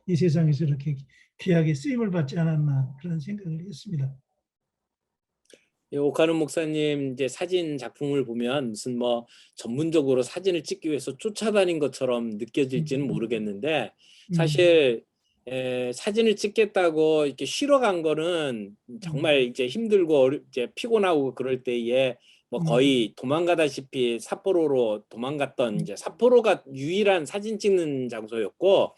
이 세상에서 이렇게 귀하게 쓰임을 받지 않았나 그런 생각을 했습니다. 옥하는 목사님 이제 사진 작품을 보면 무슨 뭐 전문적으로 사진을 찍기 위해서 쫓아다닌 것처럼 느껴질지는 모르겠는데 사실 사진을 찍겠다고 이렇게 쉬러 간 거는 정말 이제 힘들고 이제 피곤하고 그럴 때에 뭐 거의 도망가다시피 삿포로로 도망갔던 이제 삿포로가 유일한 사진 찍는 장소였고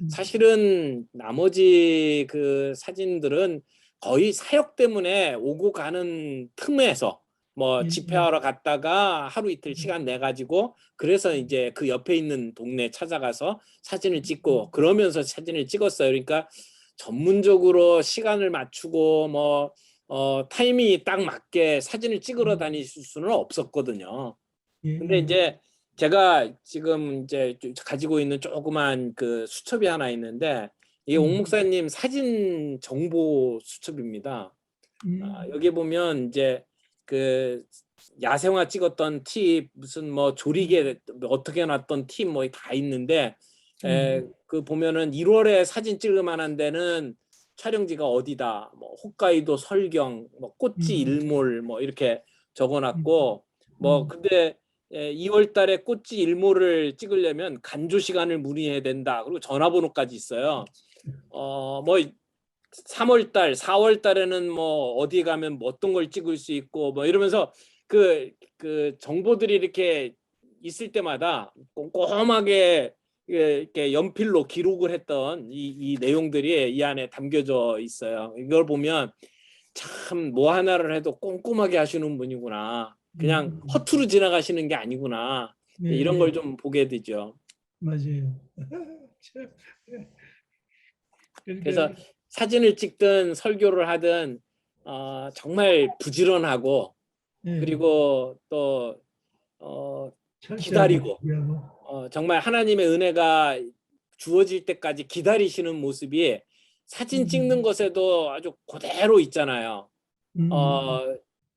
사실은 나머지 그 사진들은 거의 사역 때문에 오고 가는 틈에서 뭐 집회하러 갔다가 하루 이틀 시간 내 가지고 그래서 이제 그 옆에 있는 동네 찾아가서 사진을 찍고 그러면서 사진을 찍었어요. 그러니까 전문적으로 시간을 맞추고 뭐 타이밍이 딱 맞게 사진을 찍으러 다니실 수는 없었거든요. 근데 이제 제가 지금 이제 가지고 있는 조그만 그 수첩이 하나 있는데 이게 옥 목사님 사진 정보 수첩입니다. 여기 보면 이제 그 야생화 찍었던 팁 무슨 뭐 조리개 어떻게 놨던 팁 뭐 다 있는데 그 보면은 1월에 사진 찍을 만한 데는 촬영지가 어디다 뭐 홋카이도 설경 뭐 꽃지 일몰 뭐 이렇게 적어놨고 뭐 근데 2월 달에 꽃지 일몰을 찍으려면 간조 시간을 문의해야 된다. 그리고 전화번호까지 있어요. 뭐 3월 달, 4월 달에는 뭐 어디 가면 뭐 어떤 걸 찍을 수 있고 뭐 이러면서 그 정보들이 이렇게 있을 때마다 꼼꼼하게 이렇게 연필로 기록을 했던 이 내용들이 이 안에 담겨져 있어요. 이걸 보면 참 뭐 하나를 해도 꼼꼼하게 하시는 분이구나. 그냥 허투루 지나가시는 게 아니구나. 이런 걸 좀 보게 되죠. 맞아요. 그래서 사진을 찍든 설교를 하든 정말 부지런하고 그리고 또 기다리고 정말 하나님의 은혜가 주어질 때까지 기다리시는 모습이 사진 찍는 것에도 아주 그대로 있잖아요.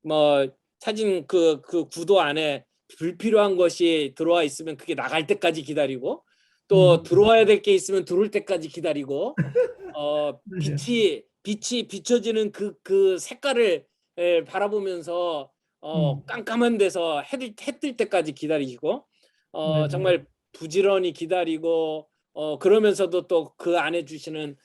뭐 사진 그 구도 안에 불필요한 것이 들어와 있으면 그게 나갈 때까지 기다리고 또 들어와야 될 게 있으면 들어올 때까지 기다리고 빛이 비춰지는 그 색깔을 바라보면서 깜깜한 데서 해 뜰 때까지 기다리시고 정말 부지런히 기다리고 그러면서도 또 그 안에 주시는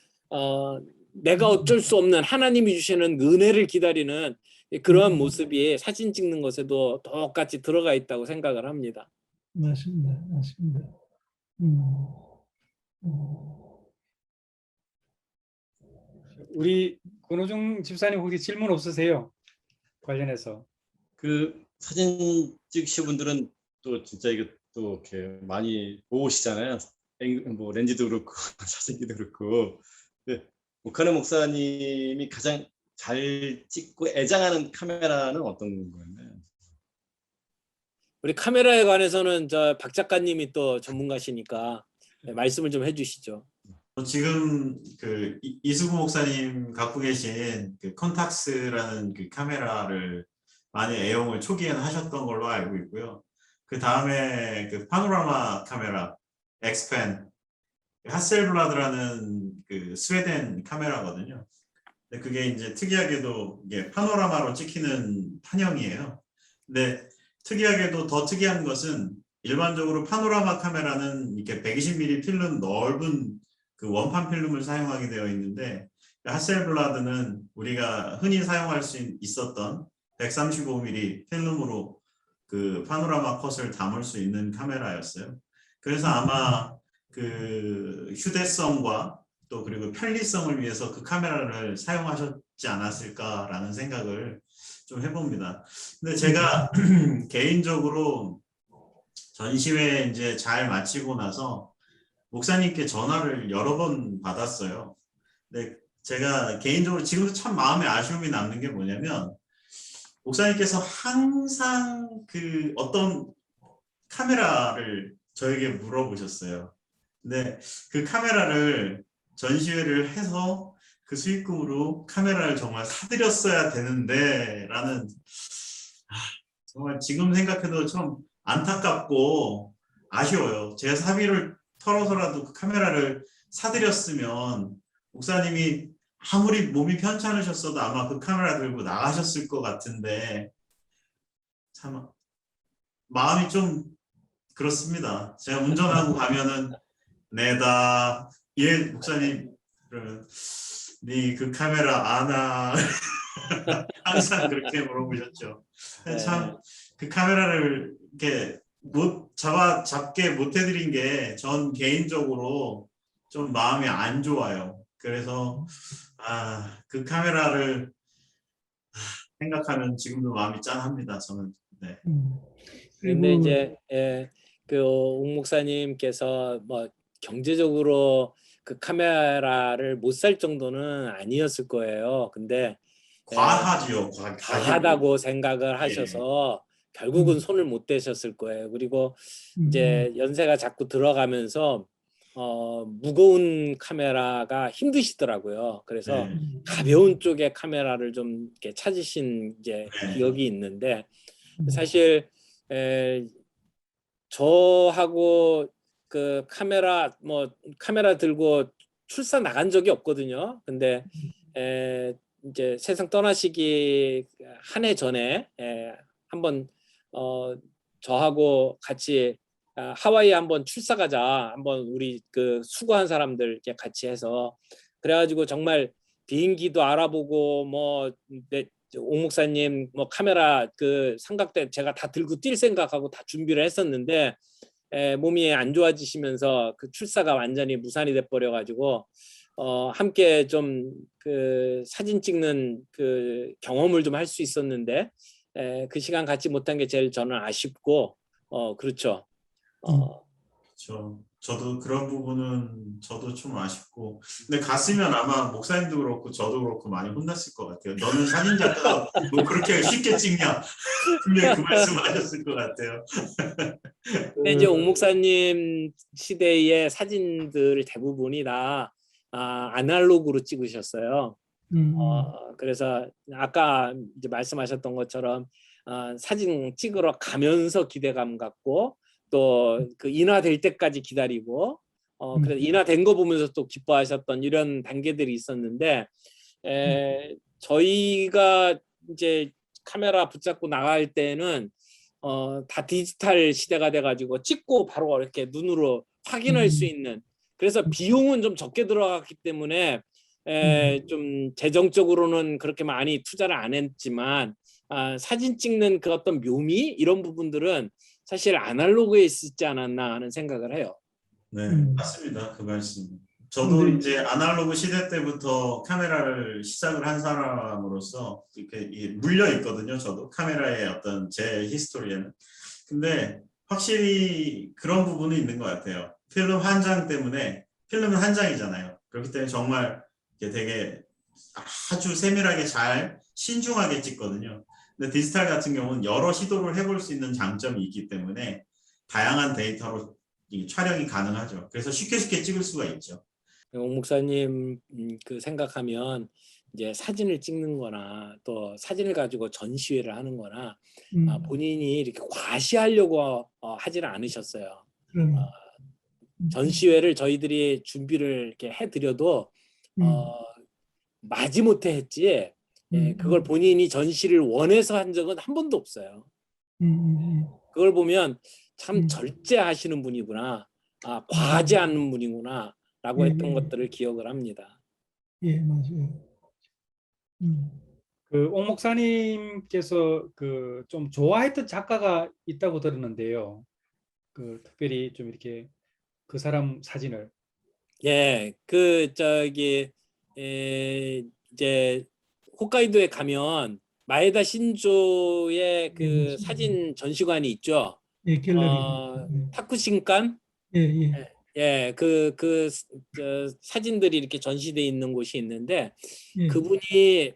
내가 어쩔 수 없는 하나님이 주시는 은혜를 기다리는 그러한 모습이 사진 찍는 것에도 똑같이 들어가 있다고 생각을 합니다. 맞습니다. 맞습니다. 우리 권호중 집사님 혹시 질문 없으세요? 관련해서. 그 사진 찍으신 분들은 또 진짜 이거 또 이렇게 많이 보시잖아요. 뭐 렌즈도 그렇고 사진기도 그렇고. 오카노 목사님이 가장 잘 찍고 애장하는 카메라는 어떤 거였나요? 우리 카메라에 관해서는 박 작가님이 또 전문가시니까 말씀을 좀 해주시죠. 지금 그 이수구 목사님 갖고 계신 그 컨탁스라는 그 카메라를 많이 애용을 초기에는 하셨던 걸로 알고 있고요. 그 다음에 그 파노라마 카메라 엑스펜 하셀블라드라는 그 스웨덴 카메라거든요. 근데 그게 이제 특이하게도 이게 파노라마로 찍히는 판형이에요. 근데 특이하게도 더 특이한 것은 일반적으로 파노라마 카메라는 이렇게 120mm 필름 넓은 그 원판 필름을 사용하게 되어 있는데 하셀블라드는 우리가 흔히 사용할 수 있었던 135mm 필름으로 그 파노라마 컷을 담을 수 있는 카메라였어요. 그래서 아마 그 휴대성과 또 그리고 편리성을 위해서 그 카메라를 사용하셨지 않았을까라는 생각을 좀 해봅니다. 근데 제가 개인적으로 전시회 이제 잘 마치고 나서 목사님께 전화를 여러 번 받았어요. 근데 제가 개인적으로 지금도 참 마음에 아쉬움이 남는 게 뭐냐면 목사님께서 항상 그 어떤 카메라를 저에게 물어보셨어요. 근데 그 카메라를 전시회를 해서 그 수익금으로 카메라를 정말 사드렸어야 되는데 라는 정말 지금 생각해도 좀 안타깝고 아쉬워요. 제 사비를 털어서라도 그 카메라를 사드렸으면 목사님이 아무리 몸이 편찮으셨어도 아마 그 카메라 들고 나가셨을 것 같은데 참 마음이 좀 그렇습니다. 제가 운전하고 가면은 내다 예 목사님 그러면 네 그 카메라 아나 항상 그렇게 물어보셨죠. 네. 참 그 카메라를 이렇게 잡게 못 해드린 게 전 개인적으로 좀 마음이 안 좋아요. 그래서 그 카메라를 생각하면 지금도 마음이 짠합니다. 저는. 네. 근데 그리고 이제 옥 목사님께서 뭐 경제적으로 그 카메라를 못 살 정도는 아니었을 거예요. 근데 과하지요. 과하다고 생각을 하셔서 결국은 손을 못 대셨을 거예요. 그리고 이제 연세가 자꾸 들어가면서 무거운 카메라가 힘드시더라고요. 그래서 네. 가벼운 쪽의 카메라를 좀 이렇게 찾으신 이제 네. 기억이 있는데 사실 저하고 그 카메라 들고 출사 나간 적이 없거든요. 근데 이제 세상 떠나시기 한 해 전에 한번 저하고 같이 하와이 한번 출사 가자. 한번 우리 그 수고한 사람들 이렇게 같이 해서 그래가지고 정말 비행기도 알아보고 옥 목사님 뭐 카메라 그 삼각대 제가 다 들고 뛸 생각하고 다 준비를 했었는데 몸이 안 좋아지시면서 그 출사가 완전히 무산이 돼 버려 가지고 함께 좀 그 사진 찍는 그 경험을 좀 할 수 있었는데 그 시간 갖지 못한 게 제일 저는 아쉽고 그렇죠. 그렇죠. 저도 그런 부분은 저도 좀 아쉽고 근데 갔으면 아마 목사님도 그렇고 저도 그렇고 많이 혼났을 것 같아요. 너는 사진 작가가 뭐 그렇게 쉽게 찍냐 분명히 그 말씀하셨을 것 같아요. 근데 이제 옥 목사님 시대의 사진들 대부분이 다 아날로그로 찍으셨어요. 그래서 아까 이제 말씀하셨던 것처럼 사진 찍으러 가면서 기대감 갖고 또 그 인화될 때까지 기다리고 그래서 인화된 거 보면서 또 기뻐하셨던 이런 단계들이 있었는데 저희가 이제 카메라 붙잡고 나갈 때는 다 디지털 시대가 돼가지고 찍고 바로 이렇게 눈으로 확인할 수 있는 그래서 비용은 좀 적게 들어갔기 때문에 좀 재정적으로는 그렇게 많이 투자를 안 했지만 사진 찍는 그 어떤 묘미 이런 부분들은 사실 아날로그에 있지 않았나 하는 생각을 해요. 네, 맞습니다. 그 말씀. 저도 이제 아날로그 시대 때부터 카메라를 시작을 한 사람으로서 이렇게 물려 있거든요. 저도 카메라의 어떤 제 히스토리에는. 근데 확실히 그런 부분은 있는 것 같아요. 필름 한 장 때문에 필름은 한 장이잖아요. 그렇기 때문에 정말 되게 아주 세밀하게 잘 신중하게 찍거든요. 근데 디지털 같은 경우는 여러 시도를 해볼 수 있는 장점이 있기 때문에 다양한 데이터로 촬영이 가능하죠. 그래서 쉽게 찍을 수가 있죠. 옥 목사님 그 생각하면 이제 사진을 찍는 거나 또 사진을 가지고 전시회를 하는 거나 본인이 이렇게 과시하려고 하지는 않으셨어요. 전시회를 저희들이 준비를 이렇게 해드려도 마지못해 했지 그걸 본인이 전시를 원해서 한 적은 한 번도 없어요. 그걸 보면 참 절제하시는 분이구나, 과하지 않는 분이구나 라고 했던 것들을 기억을 합니다. 예, 맞아요. 그 옥 목사님께서 그 좀 좋아했던 작가가 있다고 들었는데요. 그 특별히 좀 이렇게 그 사람 사진을 그 저기 이제 홋카이도에 가면 마에다 신조의 그 사진 전시관이 있죠. 예, 갤러리. 타쿠신칸. 저 사진들이 이렇게 전시돼 있는 곳이 있는데 그분이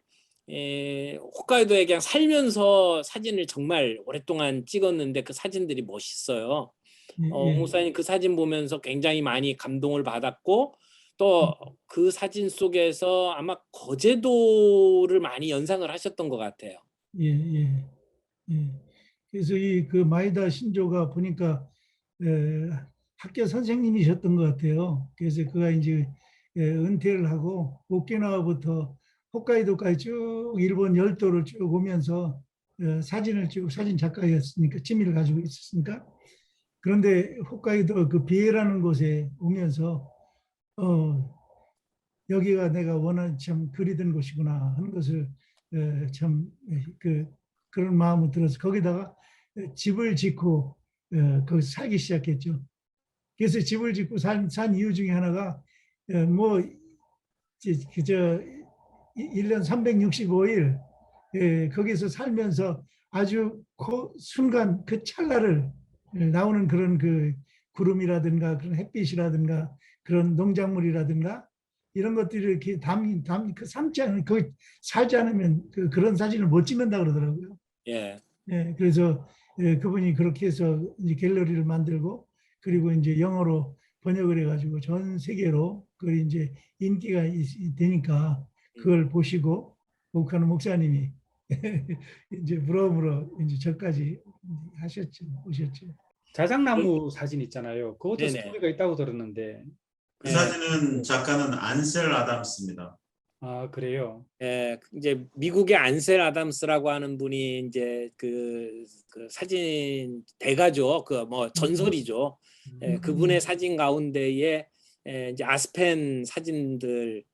홋카이도에 그냥 살면서 사진을 정말 오랫동안 찍었는데 그 사진들이 멋있어요. 목사님 그 사진 보면서 굉장히 많이 감동을 받았고 또 그 사진 속에서 아마 거제도를 많이 연상을 하셨던 것 같아요. 그래서 이 그 마에다 신조가 보니까 학교 선생님이셨던 것 같아요. 그래서 그가 이제 은퇴를 하고 오키나와부터 홋카이도까지 쭉 일본 열도를 쭉 오면서 사진을 찍고 사진 작가였으니까 취미를 가지고 있었으니까 그런데 홋카이도 그 비해라는 곳에 오면서 여기가 내가 원하는 참 그리던 곳이구나 하는 것을 참 그런 마음이 들어서 거기다가 집을 짓고 거기 살기 시작했죠. 그래서 집을 짓고 산 이유 중에 하나가 뭐 그저 1년 365일 거기서 살면서 아주 그 순간 그 찰나를 나오는 그런 그 구름이라든가 그런 햇빛이라든가 그런 농작물이라든가 이런 것들을 이렇게 그 삼지 않으면 그 살지 않으면 그런 사진을 못 찍는다 그러더라고요. 예. 그래서 그분이 그렇게 해서 이제 갤러리를 만들고 그리고 이제 영어로 번역을 해가지고 전 세계로 그 이제 인기가 되니까 그걸 보시고 오카노 목사님이 이제 물어물어 이제 저까지 하셨죠, 오셨죠. 자작나무 사진 있잖아요. 그것도 네네. 스토리가 있다고 들었는데. 그 네. 사진은 작가는 안셀 아담스입니다. 아, 그래요. 예, 이제 미국의 안셀 아담스라고 하는 분이 이제 그 사진 대가죠. 그 뭐 전설이죠. 예, 그분의 사진 가운데에 이제 아스펜 사진들을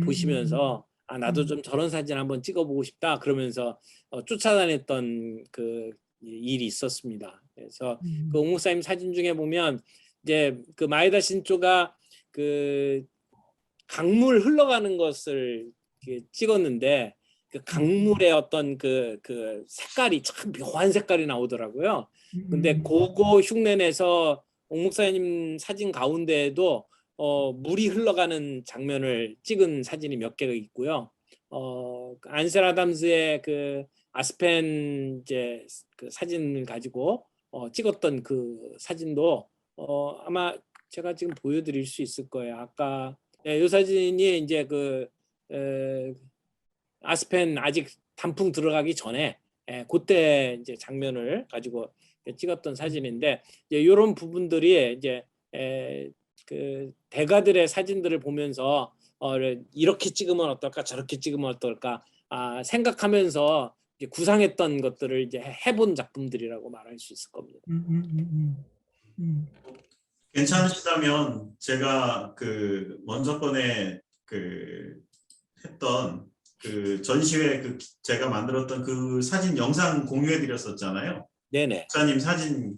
보시면서 아 나도 좀 저런 사진 한번 찍어보고 싶다 그러면서 쫓아다녔던 그 일이 있었습니다. 그래서 그 옥목사님 사진 중에 보면 이제 그 마에다 신조가 그 강물 흘러가는 것을 이렇게 찍었는데 그 강물의 어떤 그 색깔이 참 묘한 색깔이 나오더라고요. 근데 그거 흉내내서 옥목사님 사진 가운데에도 물이 흘러가는 장면을 찍은 사진이 몇 개가 있고요. 안셀 아담스의 그 아스펜 이제 그 사진을 가지고 찍었던 그 사진도 아마 제가 지금 보여드릴 수 있을 거예요. 아까 이 사진이 이제 그 아스펜 아직 단풍 들어가기 전에 그때 이제 장면을 가지고 찍었던 사진인데 이런 부분들이 이제 그 대가들의 사진들을 보면서 이렇게 찍으면 어떨까 저렇게 찍으면 어떨까 생각하면서 이제 구상했던 것들을 이제 해본 작품들이라고 말할 수 있을 겁니다. 괜찮으시다면 제가 그 먼저 번에 그 했던 그 전시회 그 제가 만들었던 그 사진 영상 공유해 드렸었잖아요. 네네. 목사님 사진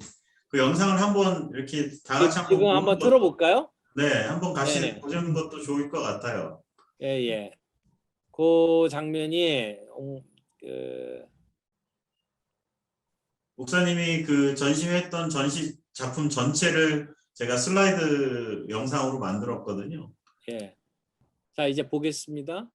그 영상을 한번 이렇게 다 같이 지금 보는 한번 것도- 들어볼까요? 네, 한번 같이 네네. 보시는 것도 좋을 것 같아요. 예. 그 장면이 목사님이 그 전시회했던 전시 작품 전체를 제가 슬라이드 영상으로 만들었거든요. 예. 자, 이제 보겠습니다.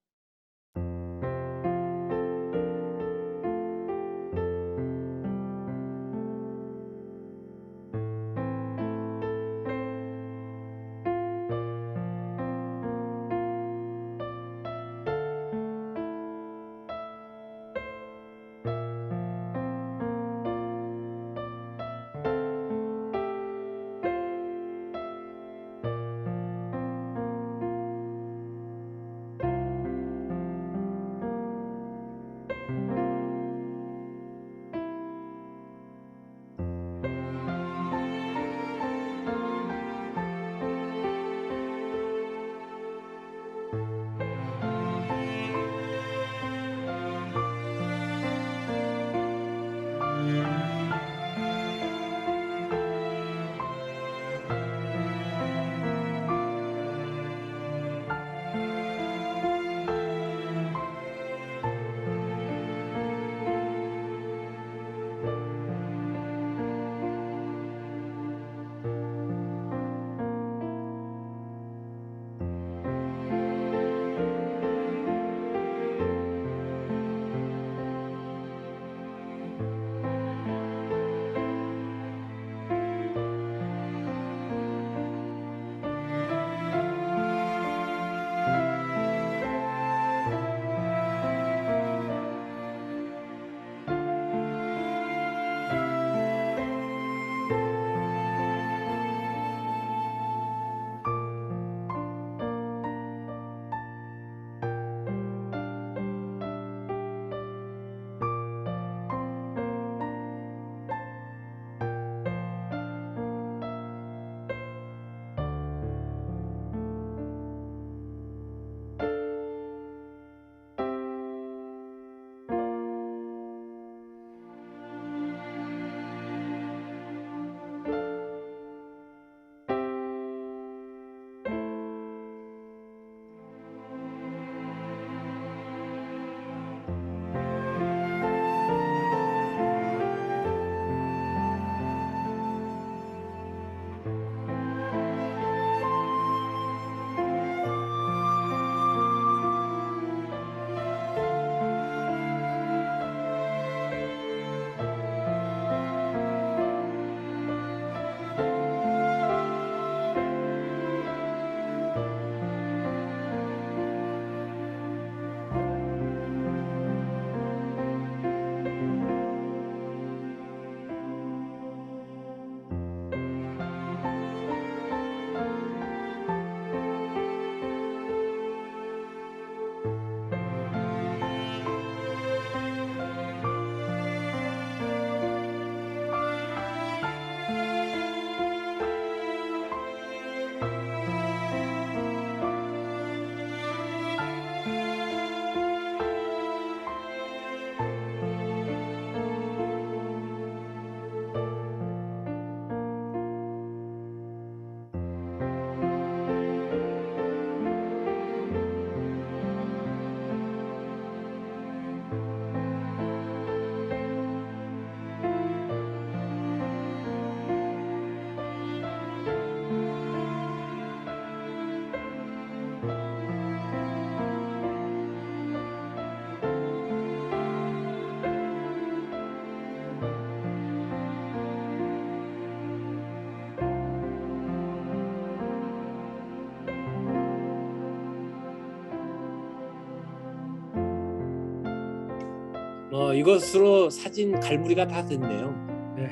뭐 이것으로 사진 갈무리가 다 됐네요. 네.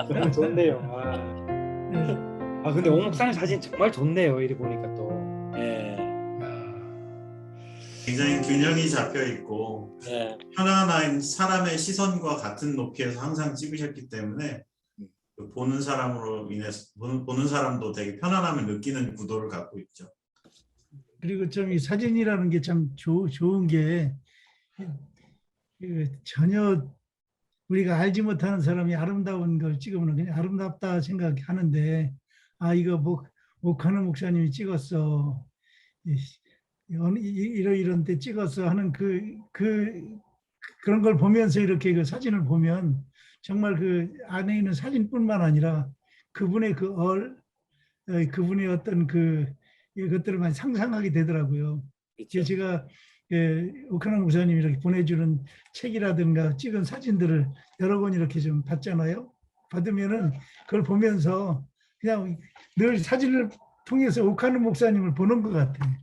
너무 좋네요. 아. 예. 근데 오 목사님 사진 정말 좋네요. 이리 보니까 또. 예. 야. 굉장히 균형이 잡혀 있고 예. 편안한 사람의 시선과 같은 높이에서 항상 찍으셨기 때문에 그 보는 사람으로 인해서 보는 사람도 되게 편안함을 느끼는 구도를 갖고 있죠. 그리고 좀 이 사진이라는 게 참 좋은 게 전혀 우리가 알지 못하는 사람이 아름다운 걸 찍으면 그냥 아름답다 생각하는데 이거 오카노 목사님이 찍었어. 이런 데 찍었어 하는 그런 걸 보면서 이렇게 그 사진을 보면 정말 그 안에 있는 사진뿐만 아니라 그분의 그분의 어떤 이것들을 많이 상상하게 되더라고요. 그렇죠. 제가 오카노 목사님이 이렇게 보내주는 책이라든가 찍은 사진들을 여러 권 이렇게 좀 받잖아요. 받으면은 그걸 보면서 그냥 늘 사진을 통해서 오카노 목사님을 보는 것 같아요.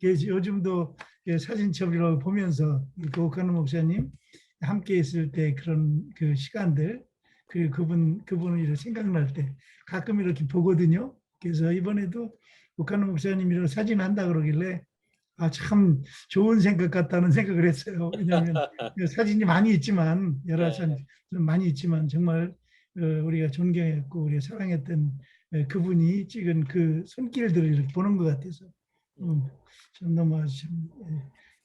요즘도 사진첩이라고 보면서 오카노 목사님 함께 있을 때 그런 그 시간들, 그분을 이렇게 생각날 때 가끔 이렇게 보거든요. 그래서 이번에도 오카노 목사님이랑 사진 한다 그러길래 참 좋은 생각 같다는 생각을 했어요. 왜냐하면 사진이 많이 있지만 여러 사진 많이 있지만 정말 우리가 존경했고 우리가 사랑했던 그분이 찍은 그 손길들을 이렇게 보는 것 같아서 참 너무 참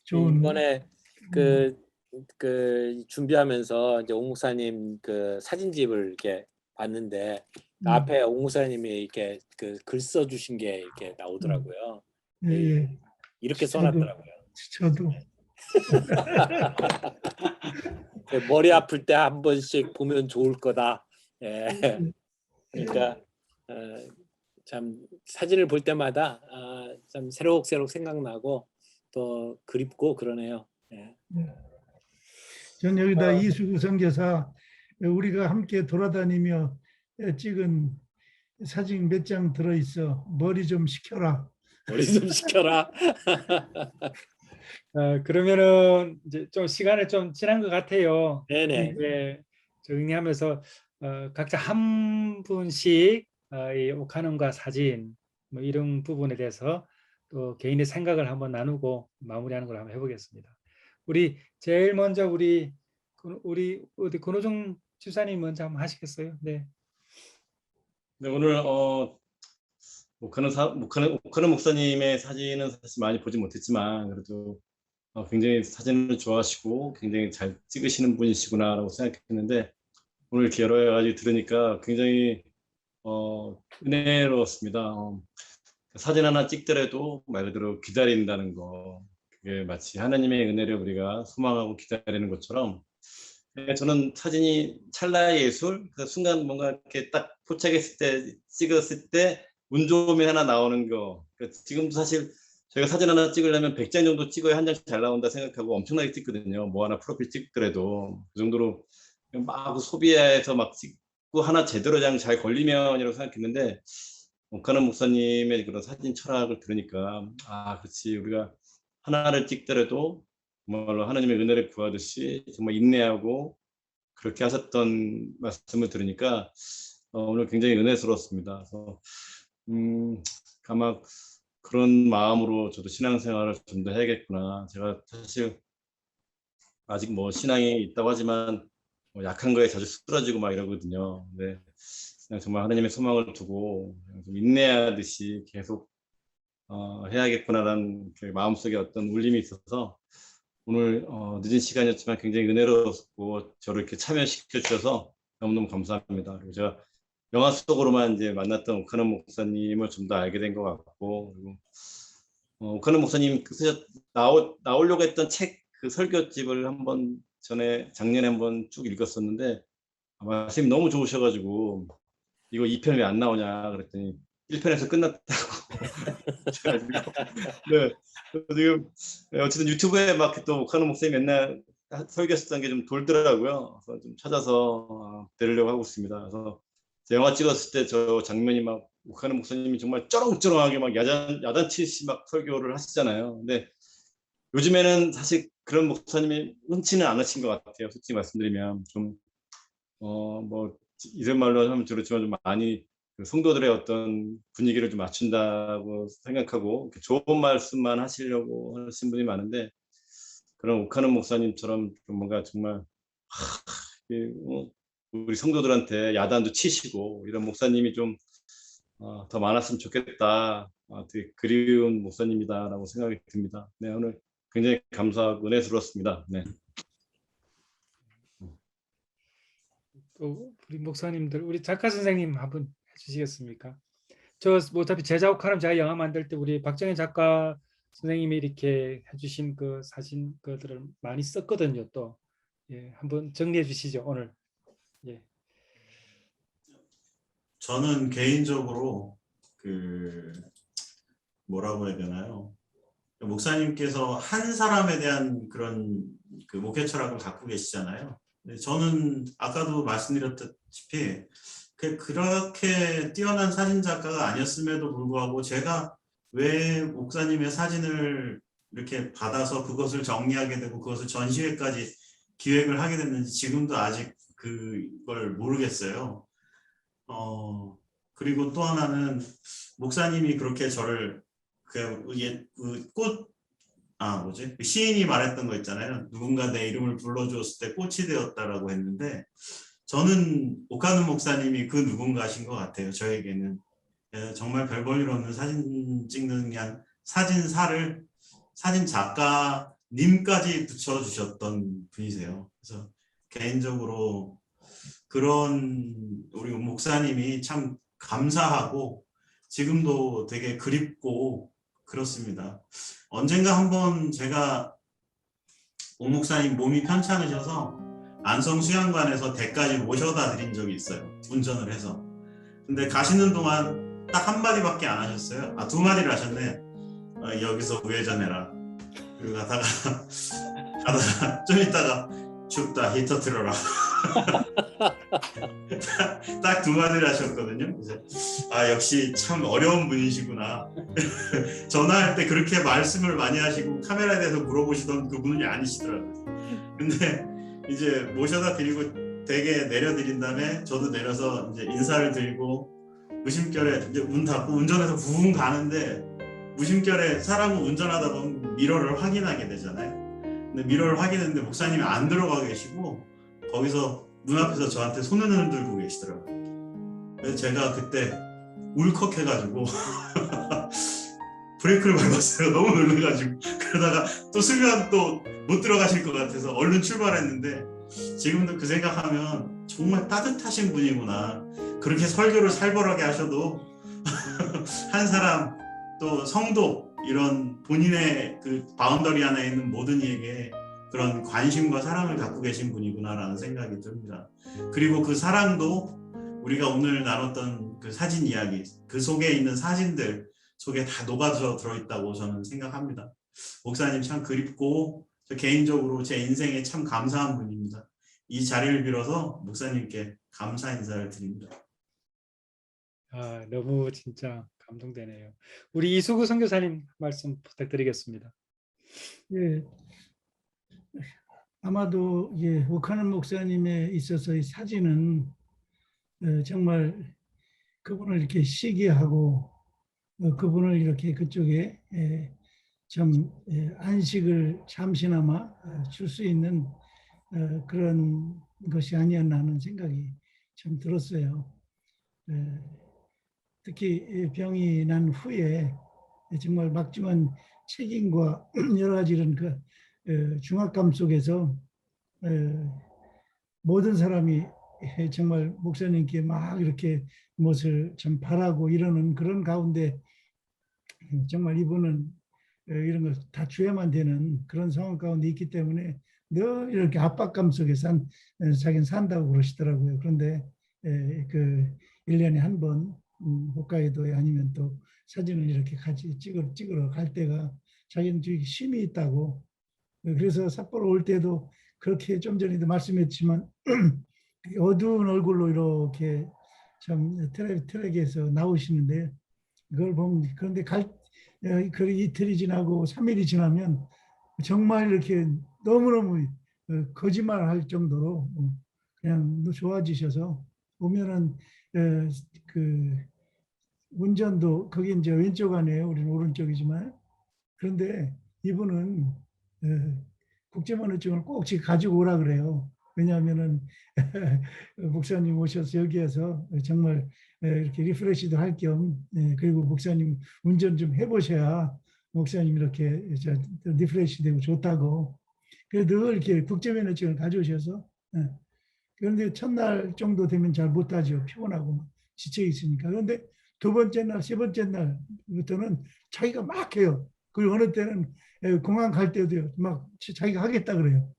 좋은. 이번에 그 준비하면서 이제 오 목사님 그 사진집을 이렇게 봤는데 앞에 오 목사님이 이렇게 그 글 써주신 게 이렇게 나오더라고요. 예. 이렇게 써놨더라고요. 저도 머리 아플 때 한 번씩 보면 좋을 거다. 예. 그러니까 참 사진을 볼 때마다 참 새록새록 생각나고 또 그립고 그러네요. 예. 전 여기다 이수구 선교사 우리가 함께 돌아다니며 찍은 사진 몇 장 들어있어. 머리 좀 식혀라. 머리 좀 식혀라. 그러면은 이제 좀 시간이 좀 지난 것 같아요. 네네. 네, 정리하면서 각자 한 분씩 이 오카논과 사진 뭐 이런 부분에 대해서 또 개인의 생각을 한번 나누고 마무리하는 걸 한번 해보겠습니다. 우리 제일 먼저 우리 어디 권호중 집사님 먼저 한번 하시겠어요? 네. 네, 오늘 오카노 목사님의 사진은 사실 많이 보지 못했지만 그래도 굉장히 사진을 좋아하시고 굉장히 잘 찍으시는 분이시구나라고 생각했는데 오늘 이렇게 여러 가지 들으니까 굉장히 은혜로웠습니다. 사진 하나 찍더라도 말 그대로 기다린다는 거, 그게 마치 하나님의 은혜를 우리가 소망하고 기다리는 것처럼 저는 사진이 찰나의 예술, 그 순간 뭔가 이렇게 딱 포착했을 때, 찍었을 때 운 좋으면 하나 나오는 거. 지금도 사실 저희가 사진 하나 찍으려면 100장 정도 찍어야 한 장 잘 나온다 생각하고 엄청나게 찍거든요. 뭐 하나 프로필 찍더라도 그 정도로 막 소비해서 막 찍고 하나 제대로 잘 걸리면이라고 생각했는데 오카노 목사님의 그런 사진 철학을 들으니까 그렇지, 우리가 하나를 찍더라도 정말로 하나님의 은혜를 구하듯이 정말 인내하고 그렇게 하셨던 말씀을 들으니까 오늘 굉장히 은혜스러웠습니다. 그래서 아마 그런 마음으로 저도 신앙생활을 좀 더 해야겠구나. 제가 사실 아직 뭐 신앙이 있다고 하지만 약한 거에 자주 쓰러지고 막 이러거든요. 근데 그냥 정말 하나님의 소망을 두고 좀 인내하듯이 계속 해야겠구나라는 마음속에 어떤 울림이 있어서 오늘 늦은 시간이었지만 굉장히 은혜로웠고 저를 이렇게 참여시켜 주셔서 너무너무 감사합니다. 그리고 제가 영화 속으로만 이제 만났던 오카노 목사님을 좀 더 알게 된 것 같고, 그리고 오카노 목사님 나오려고 했던 책 그 설교집을 한번 작년에 한번 쭉 읽었었는데 말씀이 너무 좋으셔가지고 이거 2편 왜 안 나오냐 그랬더니 1편에서 끝났다고. 네, 지금 어쨌든 유튜브에 막 또 오카노 목사님 맨날 설교했던 게 좀 돌더라고요. 그래서 좀 찾아서 들으려고 하고 있습니다. 그래서 영화 찍었을 때 저 장면이 막 오카노 목사님이 정말 쩌렁쩌렁하게 막 야단치시 막 설교를 하시잖아요. 근데 요즘에는 사실 그런 목사님이 흔치는 않으신 것 같아요. 솔직히 말씀드리면 뭐 이런 말로 하면 그렇지만 좀 많이 그 성도들의 어떤 분위기를 좀 맞춘다고 생각하고 좋은 말씀만 하시려고 하신 분이 많은데, 그런 옥하는 목사님처럼 좀 뭔가 정말 우리 성도들한테 야단도 치시고 이런 목사님이 좀 더 많았으면 좋겠다. 되게 그리운 목사님이다라고 생각이 듭니다. 네, 오늘 굉장히 감사하고 은혜스러웠습니다. 네. 또 우리 목사님들, 우리 작가 선생님 한번 해주시겠습니까? 저 뭐 어차피 제자옥하는 제가 영화 만들 때 우리 박정현 작가 선생님이 이렇게 해주신 그 사진 그들을 많이 썼거든요. 또 예, 한번 정리해 주시죠 오늘. 예. 저는 개인적으로 그 뭐라고 해야 되나요? 목사님께서 한 사람에 대한 그런 그 목회 철학을 갖고 계시잖아요. 저는 아까도 말씀드렸다시피 그렇게 뛰어난 사진 작가가 아니었음에도 불구하고 제가 왜 목사님의 사진을 이렇게 받아서 그것을 정리하게 되고 그것을 전시회까지 기획을 하게 됐는지 지금도 아직 그걸 모르겠어요. 그리고 또 하나는 목사님이 그렇게 저를 시인이 말했던 거 있잖아요. 누군가 내 이름을 불러주었을 때 꽃이 되었다라고 했는데, 저는 옥하는 목사님이 그 누군가신 것 같아요. 저에게는 정말 별 볼 일 없는 사진 찍는 그냥 사진사를 사진 작가님까지 붙여주셨던 분이세요. 그래서 개인적으로 그런 우리 목사님이 참 감사하고 지금도 되게 그립고 그렇습니다. 언젠가 한번 제가 옥 목사님 몸이 편찮으셔서 안성 수양관에서 댁까지 모셔다 드린 적이 있어요. 운전을 해서. 근데 가시는 동안 딱 한 마디밖에 안 하셨어요. 두 마디를 하셨네. 여기서 우회전해라. 그리고 가다가 좀 있다가 춥다 히터 틀어라. 딱 두 마디를 하셨거든요. 그래서 역시 참 어려운 분이시구나. 전화할 때 그렇게 말씀을 많이 하시고 카메라에 대해서 물어보시던 그분이 아니시더라고요. 근데 이제 모셔다 드리고 댁에 내려드린 다음에 저도 내려서 이제 인사를 드리고 무심결에 이제 문 닫고 운전해서 부웅 가는데 무심결에 사람은 운전하다 보면 미러를 확인하게 되잖아요. 근데 미러를 확인했는데 목사님이 안 들어가 계시고 거기서 문 앞에서 저한테 손을 흔들고 계시더라고요. 그래서 제가 그때 울컥해가지고 브레이크를 밟았어요. 너무 놀라가지고. 그러다가 또 순간 또 못 들어가실 것 같아서 얼른 출발했는데, 지금도 그 생각하면 정말 따뜻하신 분이구나. 그렇게 설교를 살벌하게 하셔도 한 사람 또 성도 이런 본인의 그 바운더리 안에 있는 모든 이에게 그런 관심과 사랑을 갖고 계신 분이구나라는 생각이 듭니다. 그리고 그 사랑도 우리가 오늘 나눴던 그 사진 이야기, 그 속에 있는 사진들 속에 다 녹아져 들어있다고 저는 생각합니다. 목사님 참 그립고 저 개인적으로 제 인생에 참 감사한 분입니다. 이 자리를 빌어서 목사님께 감사 인사를 드립니다. 너무 진짜 감동되네요. 우리 이수구 선교사님 말씀 부탁드리겠습니다. 예, 아마도 옥하는 목사님에 있어서 이 사진은 정말 그분을 이렇게 시기하고 그분을 이렇게 그쪽에 좀 안식을 잠시나마 줄 수 있는 그런 것이 아니었나 하는 생각이 참 들었어요. 특히 병이 난 후에 정말 막중한 책임과 여러 가지 이런 그 중압감 속에서 모든 사람이 정말 목사님께 막 이렇게 무엇을 좀 바라고 이러는 그런 가운데 정말 이분은 이런 걸 다 줘야만 되는 그런 상황 가운데 있기 때문에 늘 이렇게 압박감 속에서 자기는 산다고 그러시더라고요. 그런데 그 1년에 한 번 홋카이도에 아니면 또 사진을 이렇게 같이 찍으러 갈 때가 자기는 되게 쉼이 있다고. 그래서 삿포로 올 때도 그렇게 좀 전에도 말씀했지만 어두운 얼굴로 이렇게 참 트랙에서 나오시는데, 그걸 보면, 그런데 그 이틀이 지나고 3일이 지나면 정말 이렇게 너무너무 거짓말할 정도로 그냥 좋아지셔서 오면은 그 운전도 거기 이제 왼쪽 안에요. 우리는 오른쪽이지만 그런데 이분은 국제면허증을 꼭 지금 가지고 오라 그래요. 왜냐하면은 목사님 오셔서 여기에서 정말 이렇게 리프레시도 할 겸 그리고 목사님 운전 좀 해보셔야 목사님 이렇게 리프레시 되고 좋다고. 그래서 늘 이렇게 국제면허증을 가져오셔서 그런데 첫날 정도 되면 잘 못하죠. 피곤하고 지쳐 있으니까. 그런데 두 번째 날, 세 번째 날부터는 자기가 막 해요. 그리고 어느 때는 공항 갈 때도요. 막 자기가 하겠다 그래요.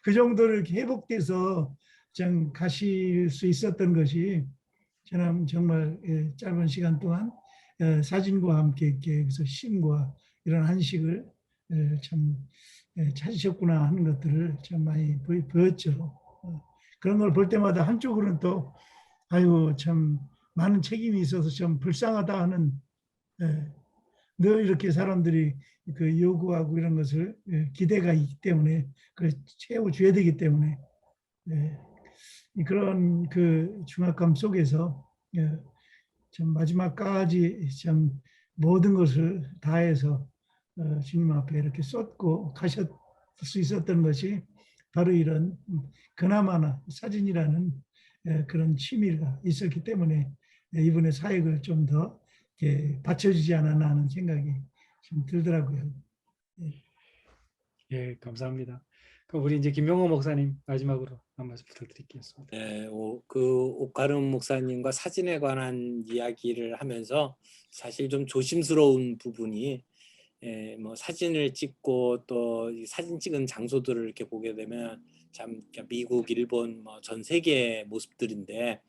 그 정도로 이렇게 회복돼서 그냥 가실 수 있었던 것이 저는 정말 짧은 시간 동안 사진과 함께 이렇게 그래서 쉼과 이런 안식을 참 찾으셨구나 하는 것들을 참 많이 보였죠. 그런 걸 볼 때마다 한쪽으로는 또 아이고 참 많은 책임이 있어서 좀 불쌍하다 하는 늘 이렇게 사람들이 그 요구하고 이런 것을 기대가 있기 때문에 그걸 채워줘야 되기 때문에 그런 그 중압감 속에서 참 마지막까지 참 모든 것을 다해서 주님 앞에 이렇게 쏟고 가셨을 수 있었던 것이 바로 이런 그나마나 사진이라는 그런 취미가 있었기 때문에 이분의 사역을 좀 더 받쳐주지 않았나 하는 생각이 좀 들더라고요. 예, 감사합니다. 그럼 우리 이제 김용호 목사님 마지막으로 한 말씀 부탁드리겠습니다. 네, 그 옥가름 목사님과 사진에 관한 이야기를 하면서 사실 좀 조심스러운 부분이 뭐 사진을 찍고 또 이 사진 찍은 장소들을 이렇게 보게 되면 참 미국, 일본, 뭐 전 세계의 모습들인데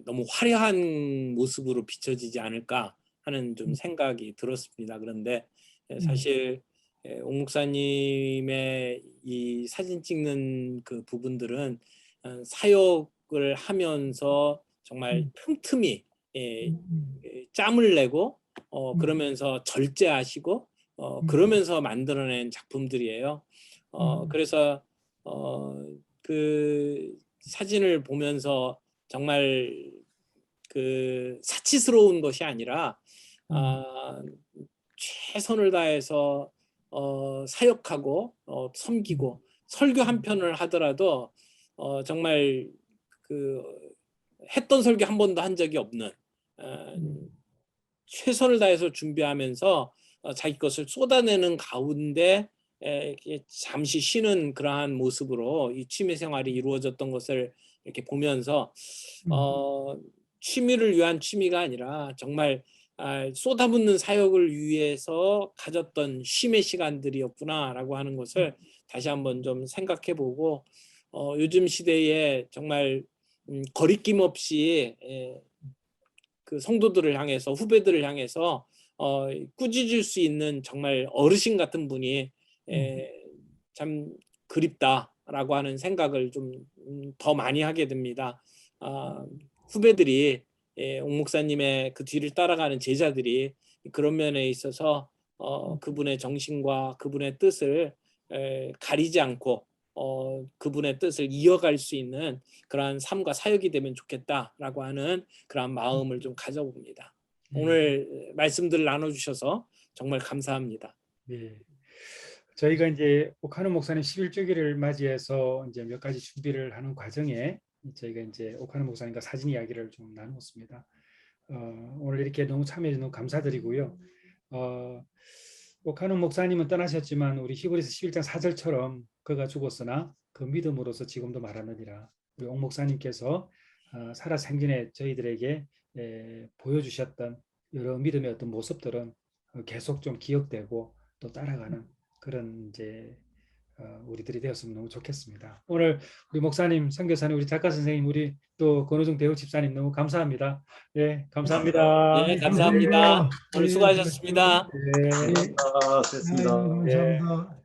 너무 화려한 모습으로 비춰지지 않을까 하는 좀 생각이 들었습니다. 그런데 사실 옥 목사님의 이 사진 찍는 그 부분들은 사역을 하면서 정말 틈틈이 짬을 내고 그러면서 절제하시고 그러면서 만들어낸 작품들이에요. 그래서 그 사진을 보면서 정말 그 사치스러운 것이 아니라 최선을 다해서 사역하고 섬기고 설교 한 편을 하더라도 정말 그 했던 설교 한 번도 한 적이 없는 최선을 다해서 준비하면서 자기 것을 쏟아내는 가운데 잠시 쉬는 그러한 모습으로 이 취미 생활이 이루어졌던 것을 이렇게 보면서 취미를 위한 취미가 아니라 정말 쏟아붓는 사역을 위해서 가졌던 쉼의 시간들이었구나라고 하는 것을 다시 한번 좀 생각해보고 요즘 시대에 정말 거리낌 없이 그 성도들을 향해서 후배들을 향해서 꾸짖을 수 있는 정말 어르신 같은 분이 참 그립다라고 하는 생각을 좀 더 많이 하게 됩니다. 후배들이 옥 목사님의 그 뒤를 따라가는 제자들이 그런 면에 있어서 그분의 정신과 그분의 뜻을 가리지 않고 그분의 뜻을 이어갈 수 있는 그러한 삶과 사역이 되면 좋겠다라고 하는 그러한 마음을 좀 가져봅니다. 오늘 말씀들을 나눠주셔서 정말 감사합니다. 네. 저희가 이제 옥하는 목사님 11주기를 맞이해서 이제 몇 가지 준비를 하는 과정에 저희가 이제 옥하는 목사님과 사진 이야기를 좀 나눴습니다. 오늘 이렇게 너무 참여해 주셔서 너무 감사드리고요. 옥하는 목사님은 떠나셨지만 우리 히브리서 11장 4절처럼 그가 죽었으나 그 믿음으로서 지금도 말하느니라. 우리 옥 목사님께서 살아 생전에 저희들에게 보여주셨던 여러 믿음의 어떤 모습들은 계속 좀 기억되고 또 따라가는 그런 이제 우리들이 되었으면 너무 좋겠습니다. 오늘 우리 목사님, 선교사님, 우리 작가 선생님, 우리 또 권호중 대우 집사님 너무 감사합니다. 네, 감사합니다. 네, 감사합니다. 오늘 수고하셨습니다. 네. 수고하셨습니다. 감사합니다.